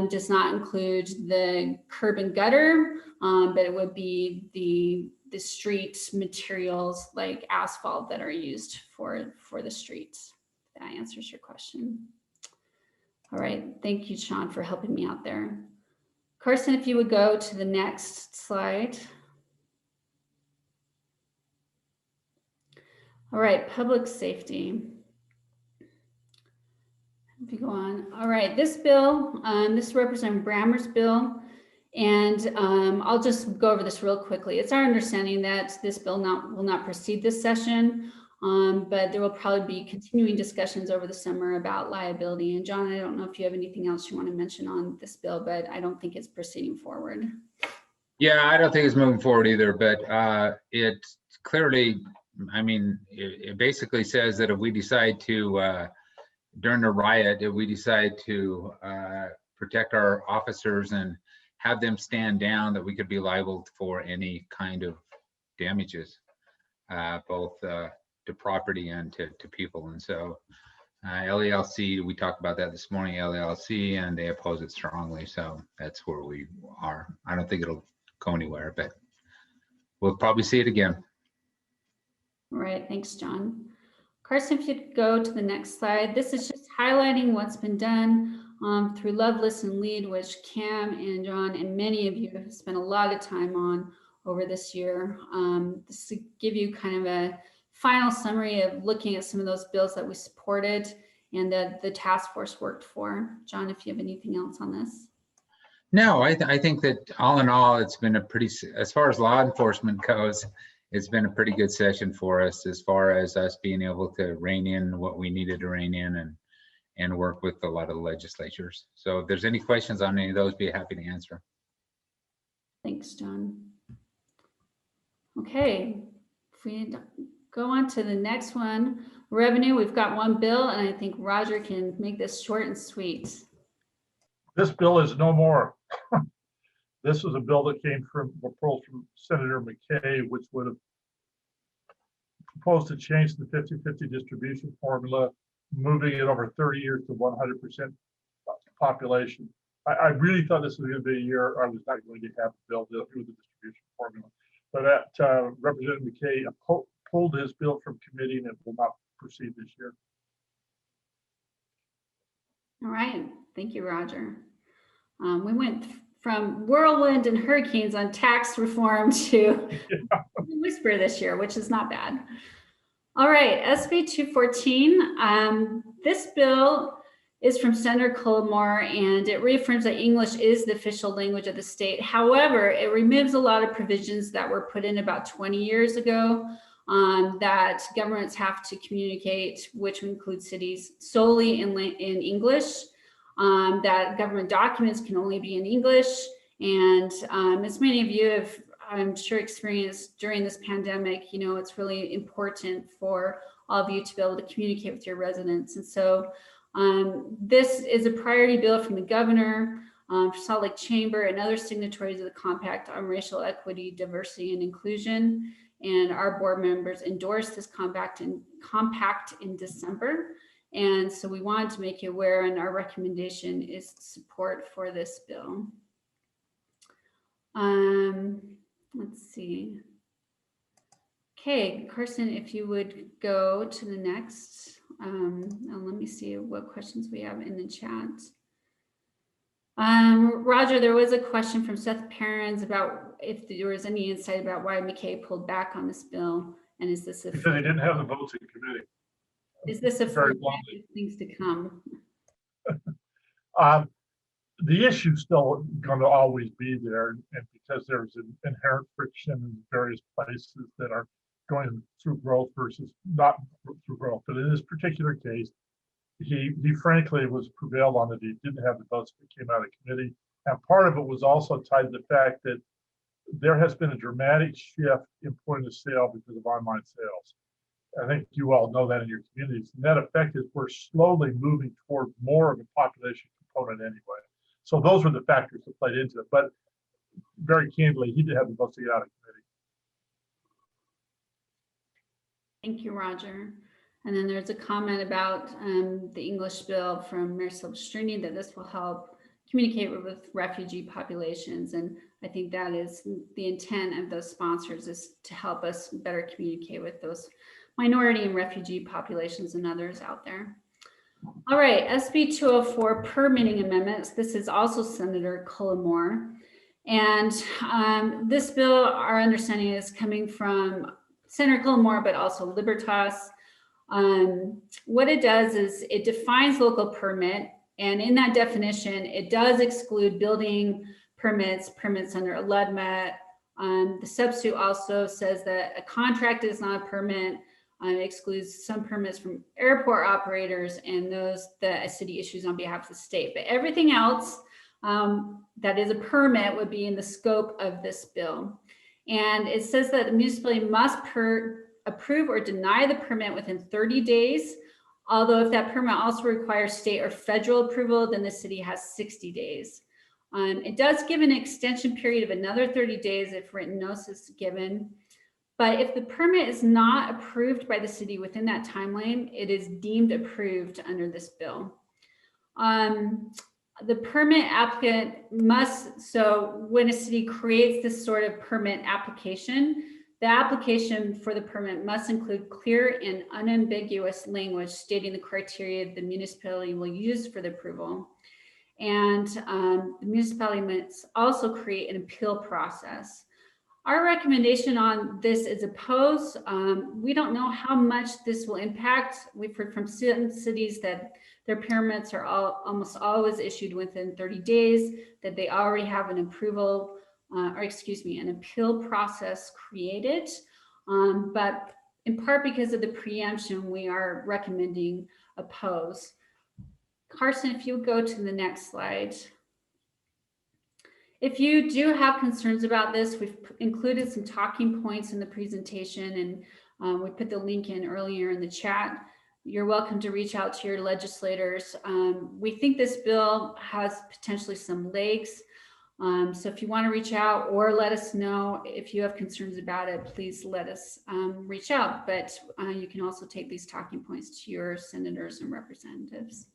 does not include the curb and gutter, but it would be the street materials like asphalt that are used for the streets. That answers your question. All right, thank you, Sean, for helping me out there. Carson, if you would go to the next slide. All right, public safety. If you go on. All right, this bill, this represents Brammer's bill, and I'll just go over this real quickly. It's our understanding that this bill will not proceed this session, but there will probably be continuing discussions over the summer about liability. And John, I don't know if you have anything else you want to mention on this bill, but I don't think it's proceeding forward. Yeah, I don't think it's moving forward either, but it's clearly, I mean, it basically says that if we decide to, during a riot, if we decide to protect our officers and have them stand down, that we could be liable for any kind of damages, both to property and to people. And so LALC, we talked about that this morning, LALC, and they oppose it strongly. So that's where we are. I don't think it'll go anywhere, but we'll probably see it again. All right, thanks, John. Carson, if you'd go to the next slide. This is just highlighting what's been done through Love, Listen, Lead, which Cam and John and many of you have spent a lot of time on over this year. This to give you kind of a final summary of looking at some of those bills that we supported and that the task force worked for. John, if you have anything else on this. No, I think that all in all, it's been a pretty, as far as law enforcement goes, it's been a pretty good session for us as far as us being able to rein in what we needed to rein in and work with a lot of the legislatures. So if there's any questions on any of those, be happy to answer. Thanks, John. Okay, if we go on to the next one, revenue, we've got one bill, and I think Roger can make this short and sweet. This bill is no more. This was a bill that came from proposal from Senator McKay, which would have proposed to change the 50-50 distribution formula, moving it over 30 years to 100% population. I really thought this was going to be a year I was not going to have a bill deal with the distribution formula. But that Representative McKay pulled his bill from committee and it will not proceed this year. All right, thank you, Roger. We went from whirlwind and hurricanes on tax reform to whisper this year, which is not bad. All right, SB 214. This bill is from Senator Cullimore, and it reaffirms that English is the official language of the state. However, it removes a lot of provisions that were put in about 20 years ago that governments have to communicate, which include cities, solely in English, that government documents can only be in English. And as many of you have, I'm sure, experienced during this pandemic, you know, it's really important for all of you to be able to communicate with your residents. And so this is a priority bill from the governor, Salt Lake Chamber, and other signatories of the Compact on Racial Equity, Diversity, and Inclusion. And our board members endorsed this compact in December. And so we wanted to make you aware, and our recommendation is support for this bill. Let's see. Okay, Carson, if you would go to the next. Let me see what questions we have in the chat. Roger, there was a question from Seth Perrins about if there was any insight about why McKay pulled back on this bill, and is this a because he didn't have the votes in committee. Is this a Very things to come? The issue's still going to always be there, and because there's an inherent friction in various places that are going through growth versus not through growth. But in this particular case, he frankly was prevailed on that he didn't have the votes that came out of committee. And part of it was also tied to the fact that there has been a dramatic shift in point of sale because of online sales. I think you all know that in your communities. And that effect is we're slowly moving toward more of a population component anyway. So those were the factors that played into it. But very candidly, he did have the votes to get out of committee. Thank you, Roger. And then there's a comment about the English bill from Mayor Silvestrini that this will help communicate with refugee populations. And I think that is the intent of those sponsors, is to help us better communicate with those minority and refugee populations and others out there. All right, SB 204 permitting amendments. This is also Senator Cullimore. And this bill, our understanding, is coming from Senator Cullimore, but also Libertas. What it does is it defines local permit, and in that definition, it does exclude building permits under a LUDMET. The substitute also says that a contract is not a permit. It excludes some permits from airport operators and those that a city issues on behalf of the state. But everything else that is a permit would be in the scope of this bill. And it says that the municipality must approve or deny the permit within 30 days. Although if that permit also requires state or federal approval, then the city has 60 days. It does give an extension period of another 30 days if written notice is given. But if the permit is not approved by the city within that timeline, it is deemed approved under this bill. The permit applicant must, so when a city creates this sort of permit application, the application for the permit must include clear and unambiguous language stating the criteria the municipality will use for the approval. And the municipality must also create an appeal process. Our recommendation on this is opposed. We don't know how much this will impact. We've heard from some cities that their permits are almost always issued within 30 days, that they already have an approval, an appeal process created. But in part because of the preemption, we are recommending oppose. Carson, if you go to the next slide. If you do have concerns about this, we've included some talking points in the presentation, and we put the link in earlier in the chat. You're welcome to reach out to your legislators. We think this bill has potentially some legs. So if you want to reach out or let us know if you have concerns about it, please let us reach out. But you can also take these talking points to your senators and representatives.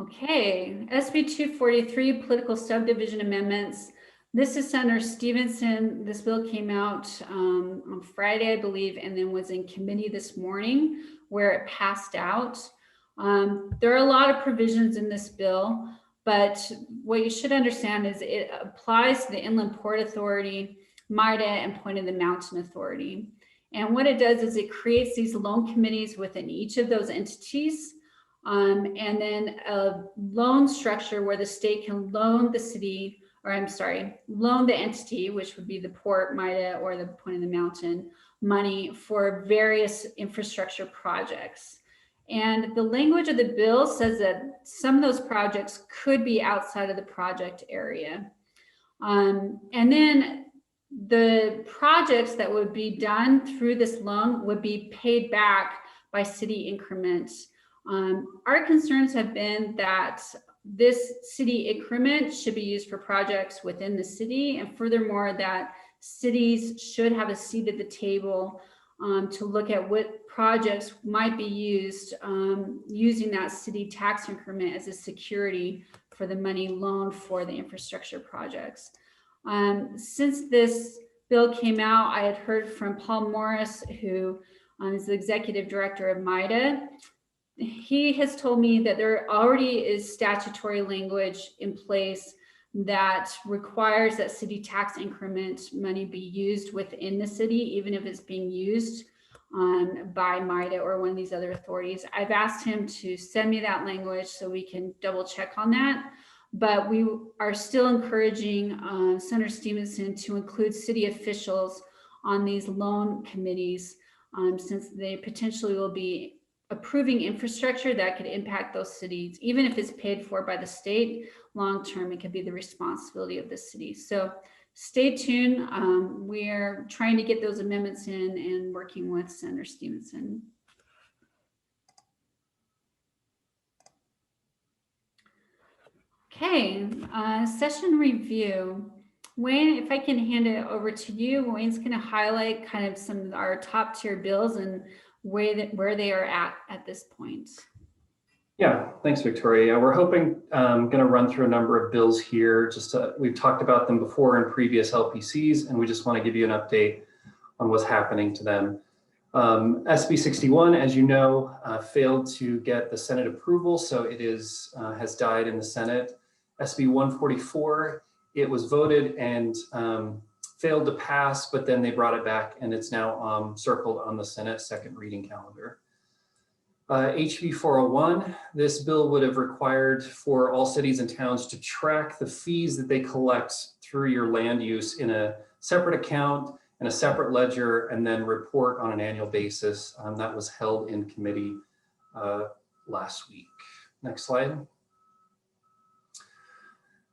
Okay, SB 243, political subdivision amendments. This is Senator Stevenson. This bill came out on Friday, I believe, and then was in committee this morning where it passed out. There are a lot of provisions in this bill, but what you should understand is it applies to the Inland Port Authority, MIDA, and Point of the Mountain Authority. And what it does is it creates these loan committees within each of those entities, and then a loan structure where the state can loan the city, or I'm sorry, loan the entity, which would be the port, MIDA, or the Point of the Mountain, money for various infrastructure projects. And the language of the bill says that some of those projects could be outside of the project area. And then the projects that would be done through this loan would be paid back by city increments. Our concerns have been that this city increment should be used for projects within the city, and furthermore, that cities should have a seat at the table to look at what projects might be used using that city tax increment as a security for the money loaned for the infrastructure projects. Since this bill came out, I had heard from Paul Morris, who is the executive director of MIDA. He has told me that there already is statutory language in place that requires that city tax increment money be used within the city, even if it's being used by MIDA or one of these other authorities. I've asked him to send me that language so we can double check on that. But we are still encouraging Senator Stevenson to include city officials on these loan committees, since they potentially will be approving infrastructure that could impact those cities. Even if it's paid for by the state, long-term, it could be the responsibility of the city. So stay tuned. We're trying to get those amendments in and working with Senator Stevenson. Okay, session review. Wayne, if I can hand it over to you, Wayne's going to highlight kind of some of our top tier bills and where they are at this point. Yeah, thanks, Victoria. We're hoping, going to run through a number of bills here. We've talked about them before in previous LPCs, and we just want to give you an update on what's happening to them. SB 61, as you know, failed to get the Senate approval, so it has died in the Senate. SB 144, it was voted and failed to pass, but then they brought it back and it's now circled on the Senate second reading calendar. HB 401, this bill would have required for all cities and towns to track the fees that they collect through your land use in a separate account and a separate ledger, and then report on an annual basis. That was held in committee last week. Next slide.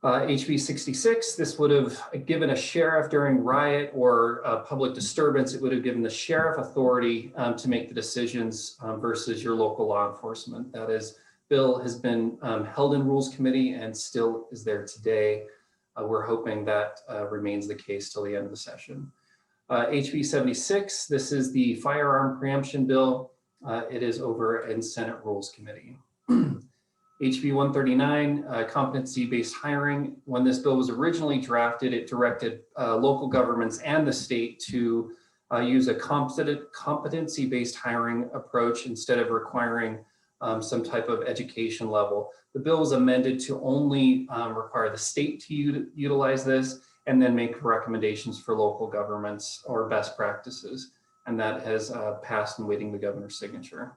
HB 66, this would have given a sheriff during riot or public disturbance, it would have given the sheriff authority to make the decisions versus your local law enforcement. That is, bill has been held in Rules Committee and still is there today. We're hoping that remains the case till the end of the session. HB 76, this is the firearm preemption bill. It is over in Senate Rules Committee. HB 139, competency-based hiring. When this bill was originally drafted, it directed local governments and the state to use a competency-based hiring approach instead of requiring some type of education level. The bill was amended to only require the state to utilize this and then make recommendations for local governments or best practices. And that has passed and waiting the governor's signature.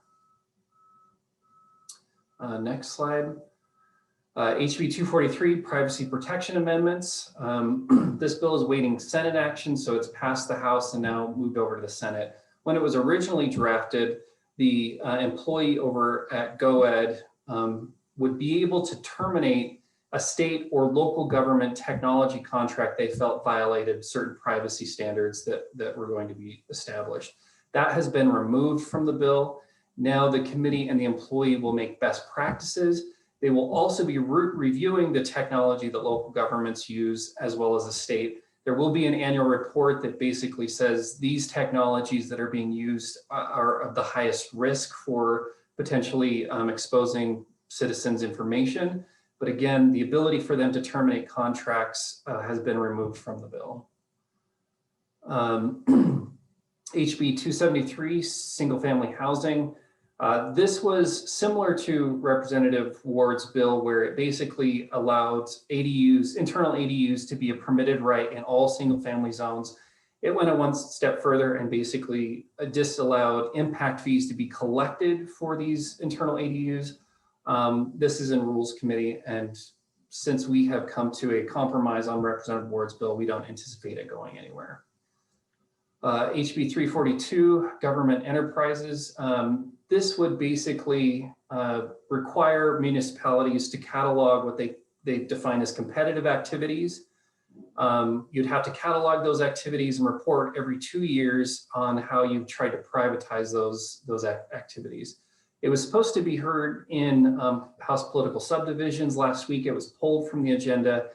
Next slide. HB 243, privacy protection amendments. This bill is waiting Senate action, so it's passed the House and now moved over to the Senate. When it was originally drafted, the employee over at GoEd would be able to terminate a state or local government technology contract they felt violated certain privacy standards that were going to be established. That has been removed from the bill. Now the committee and the employee will make best practices. They will also be reviewing the technology that local governments use as well as the state. There will be an annual report that basically says these technologies that are being used are of the highest risk for potentially exposing citizens' information. But again, the ability for them to terminate contracts has been removed from the bill. HB 273, single family housing. This was similar to Representative Ward's bill, where it basically allowed ADUs, internal ADUs, to be a permitted right in all single family zones. It went a one step further and basically disallowed impact fees to be collected for these internal ADUs. This is in Rules Committee, and since we have come to a compromise on Representative Ward's bill, we don't anticipate it going anywhere. HB 342, government enterprises. This would basically require municipalities to catalog what they define as competitive activities. You'd have to catalog those activities and report every 2 years on how you've tried to privatize those activities. It was supposed to be heard in House Political Subdivisions last week. It was pulled from the agenda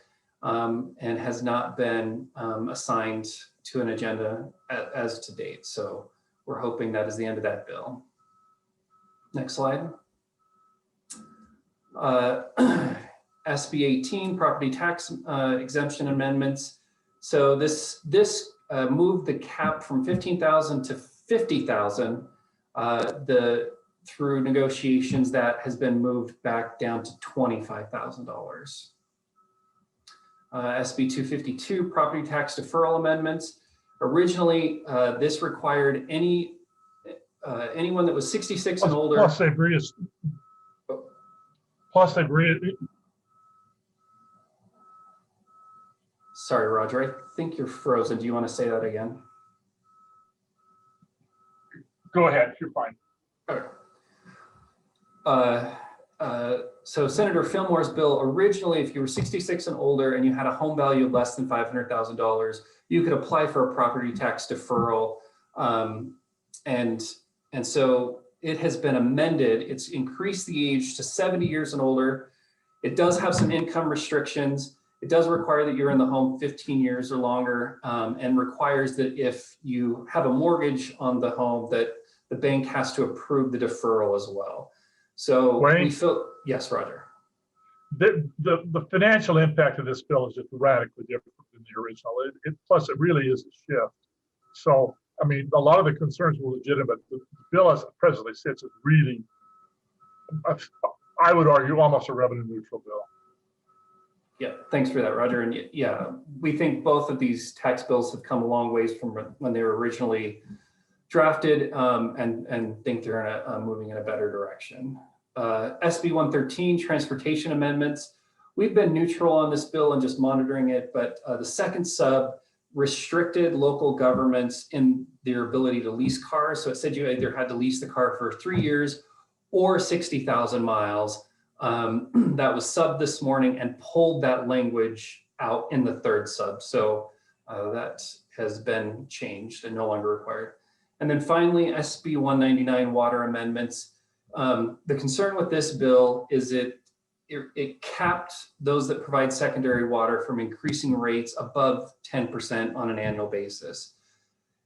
and has not been assigned to an agenda as to date. So we're hoping that is the end of that bill. Next slide. SB 18, property tax exemption amendments. So this moved the cap from 15,000 to 50,000. Through negotiations, that has been moved back down to $25,000. SB 252, property tax deferral amendments. Originally, this required anyone that was 66 and older. Sorry, Roger, I think you're frozen. Do you want to say that again? Go ahead, you're fine. Okay. So Senator Fillmore's bill, originally, if you were 66 and older and you had a home value of less than $500,000, you could apply for a property tax deferral. And so it has been amended. It's increased the age to 70 years and older. It does have some income restrictions. It does require that you're in the home 15 years or longer, and requires that if you have a mortgage on the home, that the bank has to approve the deferral as well. So Wayne? we feel, yes, Roger. The financial impact of this bill is just radically different than the original. Plus, it really is a shift. So, I mean, a lot of the concerns were legitimate. The bill as it presently sits is really, I would argue, almost a revenue neutral bill. Yeah, thanks for that, Roger. And yeah, we think both of these tax bills have come a long ways from when they were originally drafted, and think they're moving in a better direction. SB 113, transportation amendments. We've been neutral on this bill and just monitoring it, but the second sub restricted local governments in their ability to lease cars. So it said you either had to lease the car for 3 years or 60,000 miles. That was subbed this morning and pulled that language out in the third sub. So that has been changed and no longer required. And then finally, SB 199 water amendments. The concern with this bill is it capped those that provide secondary water from increasing rates above 10% on an annual basis.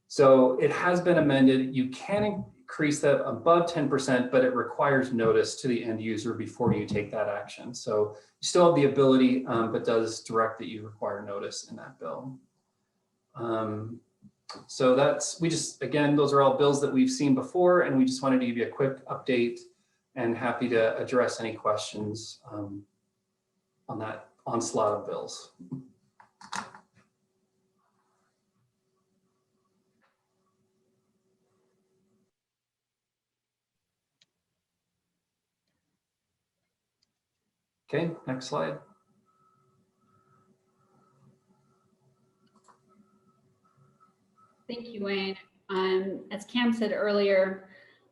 So it has been amended. You can increase that above 10%, but it requires notice to the end user before you take that action. So you still have the ability, but does direct that you require notice in that bill. So again, those are all bills that we've seen before, and we just wanted to give you a quick update, and happy to address any questions on that onslaught of bills. Okay, next slide. Thank you, Wayne. As Cam said earlier,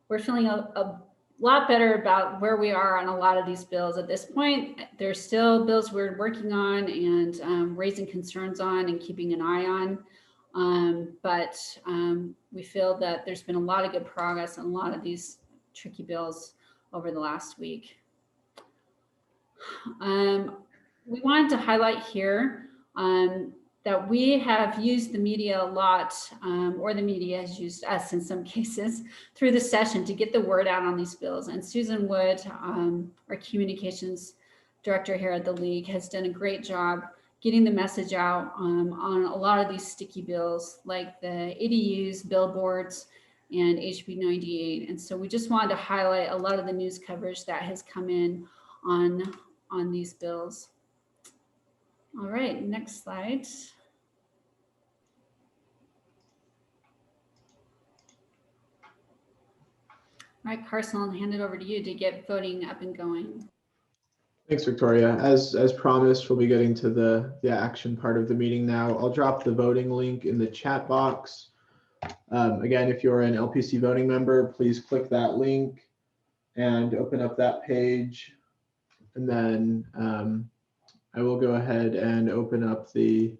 we're feeling a lot better about where we are on a lot of these bills at this point. There's still bills we're working on and raising concerns on and keeping an eye on. But we feel that there's been a lot of good progress on a lot of these tricky bills over the last week. We wanted to highlight here that we have used the media a lot, or the media has used us in some cases through the session to get the word out on these bills. And Susan Wood, our communications director here at the League, has done a great job getting the message out on a lot of these sticky bills, like the ADUs, billboards, and HB 98. And so we just wanted to highlight a lot of the news coverage that has come in on these bills. All right, next slide. All right, Carson, I'll hand it over to you to get voting up and going. Thanks, Victoria. As promised, we'll be getting to the action part of the meeting now. I'll drop the voting link in the chat box. Again, if you're an LPC voting member, please click that link and open up that page. And then I will go ahead and open up the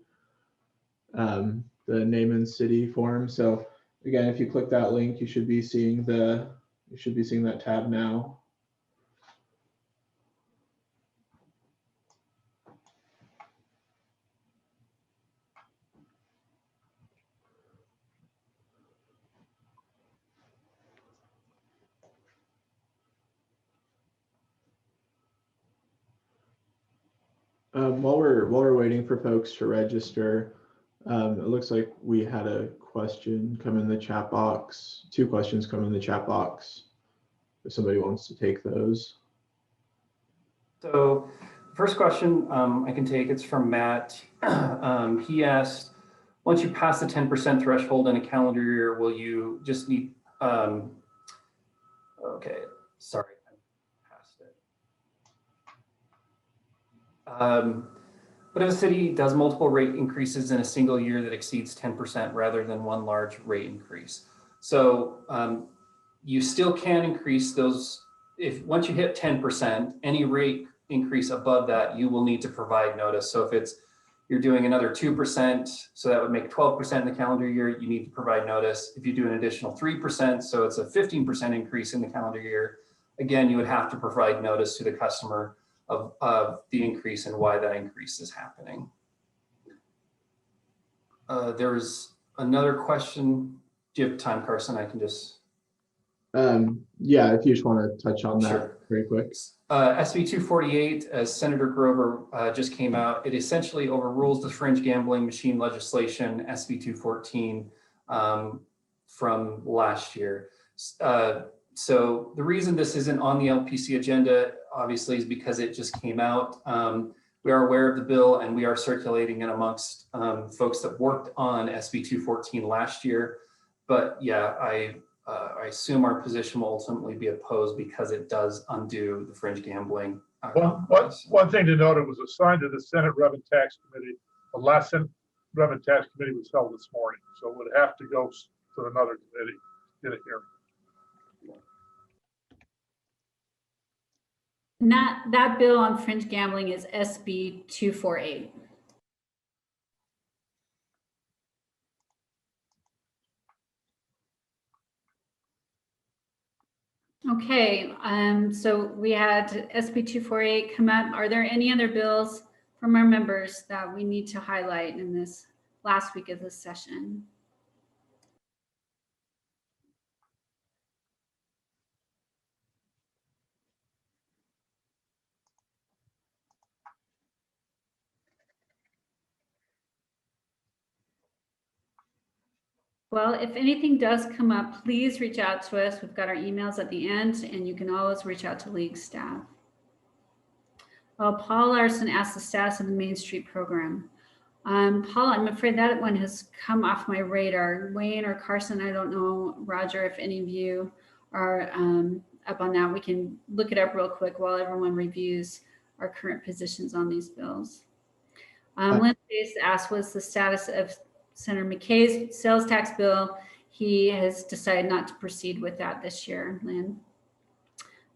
name and city form. So again, if you click that link, you should be seeing that tab now. While we're waiting for folks to register, it looks like we had a question come in the chat box. 2 questions come in the chat box. If somebody wants to take those. So first question I can take, it's from Matt. He asked, once you pass the 10% threshold in a calendar year, will you just need, okay, sorry, I passed it. But if a city does multiple rate increases in a single year that exceeds 10% rather than one large rate increase. So you still can increase those. If once you hit 10%, any rate increase above that, you will need to provide notice. So if you're doing another 2%, so that would make 12% in the calendar year, you need to provide notice. If you do an additional 3%, so it's a 15% increase in the calendar year, again, you would have to provide notice to the customer of the increase and why that increase is happening. There's another question. Do you have time, Carson? I can just. Yeah, if you just want to touch on that. Sure. Very quick. SB 248, as Senator Grover just came out, it essentially overrules the fringe gambling machine legislation, SB 214, from last year. So the reason this isn't on the LPC agenda, obviously, is because it just came out. We are aware of the bill and we are circulating it amongst folks that worked on SB 214 last year. But yeah, I assume our position will ultimately be opposed because it does undo the fringe gambling. One thing to note, it was assigned to the Senate Rev and Tax Committee. The last Senate Rev and Tax Committee was held this morning, so it would have to go to another committee, get a hearing. That bill on fringe gambling is SB 248. Okay, so we had SB 248 come up. Are there any other bills from our members that we need to highlight in this last week of this session? Well, if anything does come up, please reach out to us. We've got our emails at the end, and you can always reach out to League staff. Well, Paul Larson asked the status of the Main Street program. Paul, I'm afraid that one has come off my radar. Wayne or Carson, I don't know. Roger, if any of you are up on that, we can look it up real quick while everyone reviews our current positions on these bills. Lynn Chase asked, what's the status of Senator McKay's sales tax bill? He has decided not to proceed with that this year, Lynn.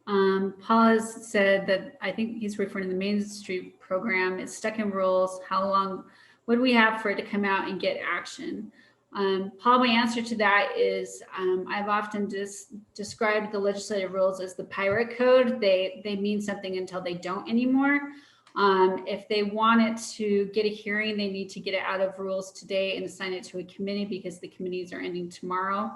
Paul has said that, I think he's referring to the Main Street program. It's stuck in rules. How long would we have for it to come out and get action? Paul, my answer to that is I've often described the legislative rules as the pirate code. They mean something until they don't anymore. If they want it to get a hearing, they need to get it out of rules today and assign it to a committee because the committees are ending tomorrow.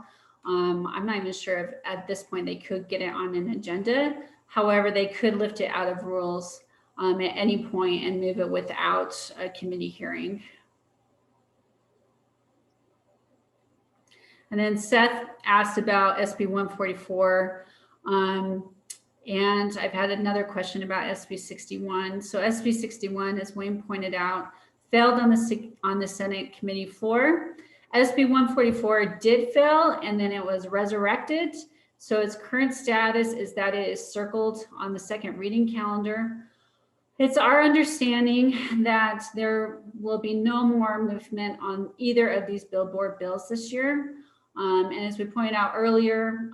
I'm not even sure if at this point they could get it on an agenda. However, they could lift it out of rules at any point and move it without a committee hearing. And then Seth asked about SB 144. And I've had another question about SB 61. So SB 61, as Wayne pointed out, failed on the Senate committee floor. SB 144 did fail, and then it was resurrected. So its current status is that it is circled on the second reading calendar. It's our understanding that there will be no more movement on either of these billboard bills this year. And as we pointed out earlier,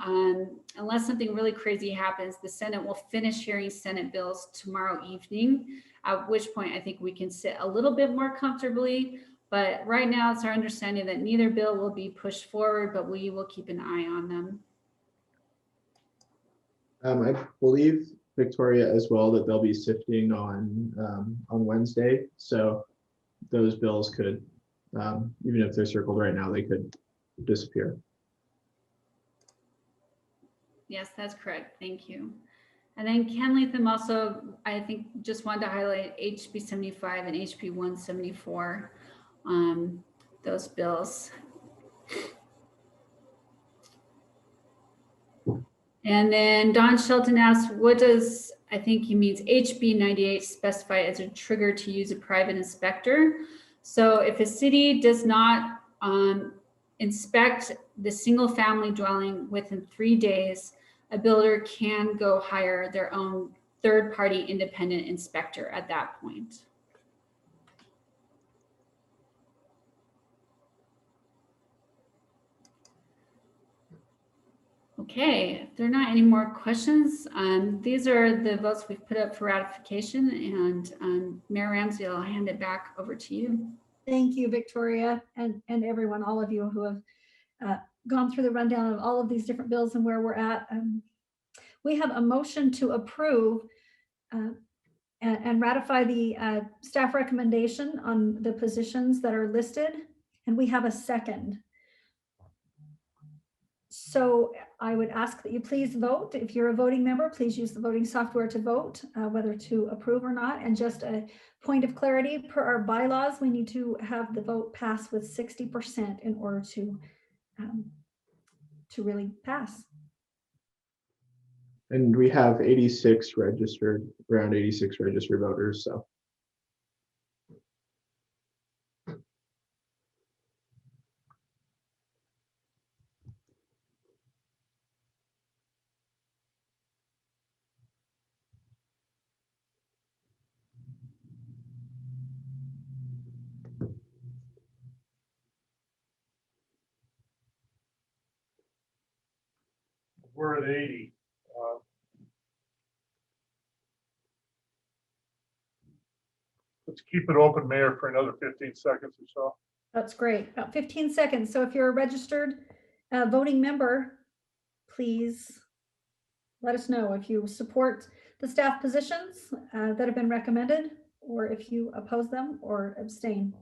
unless something really crazy happens, the Senate will finish hearing Senate bills tomorrow evening, at which point I think we can sit a little bit more comfortably. But right now it's our understanding that neither bill will be pushed forward, but we will keep an eye on them. I believe, Victoria, as well, that they'll be sifting on Wednesday. So those bills could, even if they're circled right now, they could disappear. Yes, that's correct. Thank you. And then Ken Latham also, I think, just wanted to highlight HB 75 and HB 174, those bills. And then Don Shelton asked, what does, I think he means HB 98 specify as a trigger to use a private inspector? So if a city does not inspect the single family dwelling within 3 days, a builder can go hire their own third-party independent inspector at that point. Okay, if there are not any more questions, these are the votes we've put up for ratification, and Mayor Ramsey, I'll hand it back over to you. Thank you, Victoria, and everyone, all of you who have gone through the rundown of all of these different bills and where we're at. We have a motion to approve and ratify the staff recommendation on the positions that are listed, and we have a second. So I would ask that you please vote. If you're a voting member, please use the voting software to vote, whether to approve or not. And just a point of clarity, per our bylaws, we need to have the vote pass with 60% in order to really pass. And we have 86 registered, around 86 registered voters, so. We're at 80. Let's keep it open, Mayor, for another 15 seconds or so. That's great. About 15 seconds. So if you're a registered voting member, please let us know if you support the staff positions that have been recommended, or if you oppose them or abstain.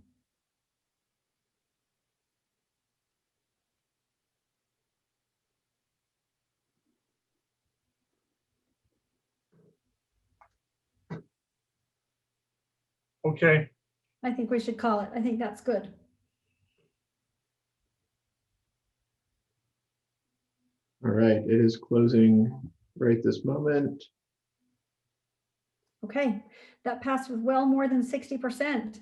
Okay. I think we should call it. I think that's good. All right, it is closing right this moment. Okay, that passed with well more than 60%.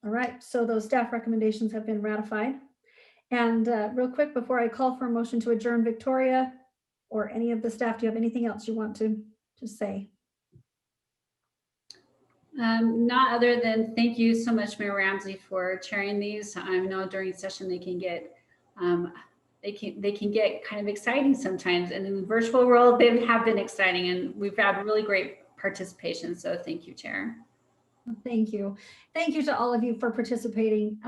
All right, so those staff recommendations have been ratified. And real quick, before I call for a motion to adjourn, Victoria, or any of the staff, do you have anything else you want to say? Not other than thank you so much, Mayor Ramsey, for chairing these. I know during session they can get they can get kind of exciting sometimes. And in the virtual world, they have been exciting, and we've had really great participation. So thank you, Chair. Thank you. Thank you to all of you for participating.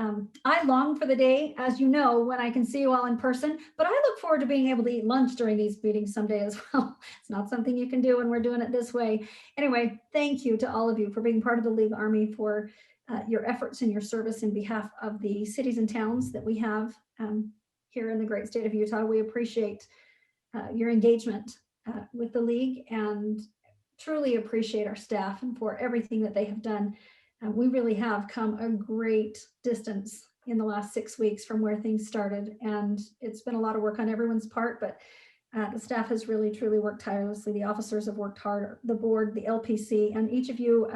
I long for the day, as you know, when I can see you all in person, but I look forward to being able to eat lunch during these meetings someday as well. It's not something you can do when we're doing it this way. Anyway, thank you to all of you for being part of the League Army, for your efforts and your service in behalf of the cities and towns that we have here in the great state of Utah. We appreciate your engagement with the League, and truly appreciate our staff and for everything that they have done. We really have come a great distance in the last 6 weeks from where things started, and it's been a lot of work on everyone's part, but the staff has really truly worked tirelessly. The officers have worked hard, the board, the LPC, and each of you,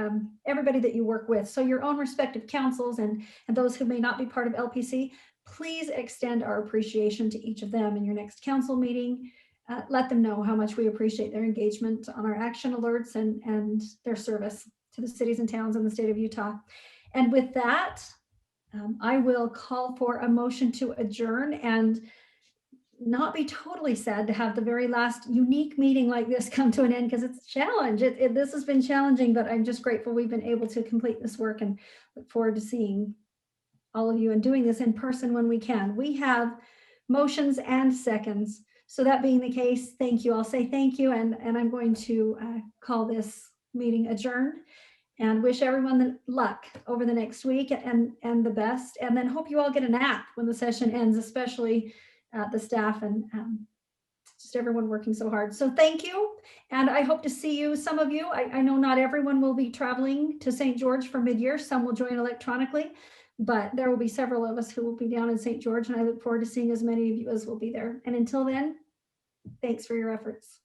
everybody that you work with. So your own respective councils and those who may not be part of LPC, please extend our appreciation to each of them in your next council meeting. Let them know how much we appreciate their engagement on our action alerts and their service to the cities and towns in the state of Utah. And with that, I will call for a motion to adjourn, and not be totally sad to have the very last unique meeting like this come to an end, because it's a challenge. This has been challenging, but I'm just grateful we've been able to complete this work, and look forward to seeing all of you and doing this in person when we can. We have motions and seconds. So that being the case, thank you. I'll say thank you, and I'm going to call this meeting adjourned, and wish everyone the luck over the next week and the best, and then hope you all get a nap when the session ends, especially the staff and just everyone working so hard. So thank you, and I hope to see you, some of you. I know not everyone will be traveling to St. George for mid-year. Some will join electronically, but there will be several of us who will be down in St. George, and I look forward to seeing as many of you as will be there. And until then, thanks for your efforts.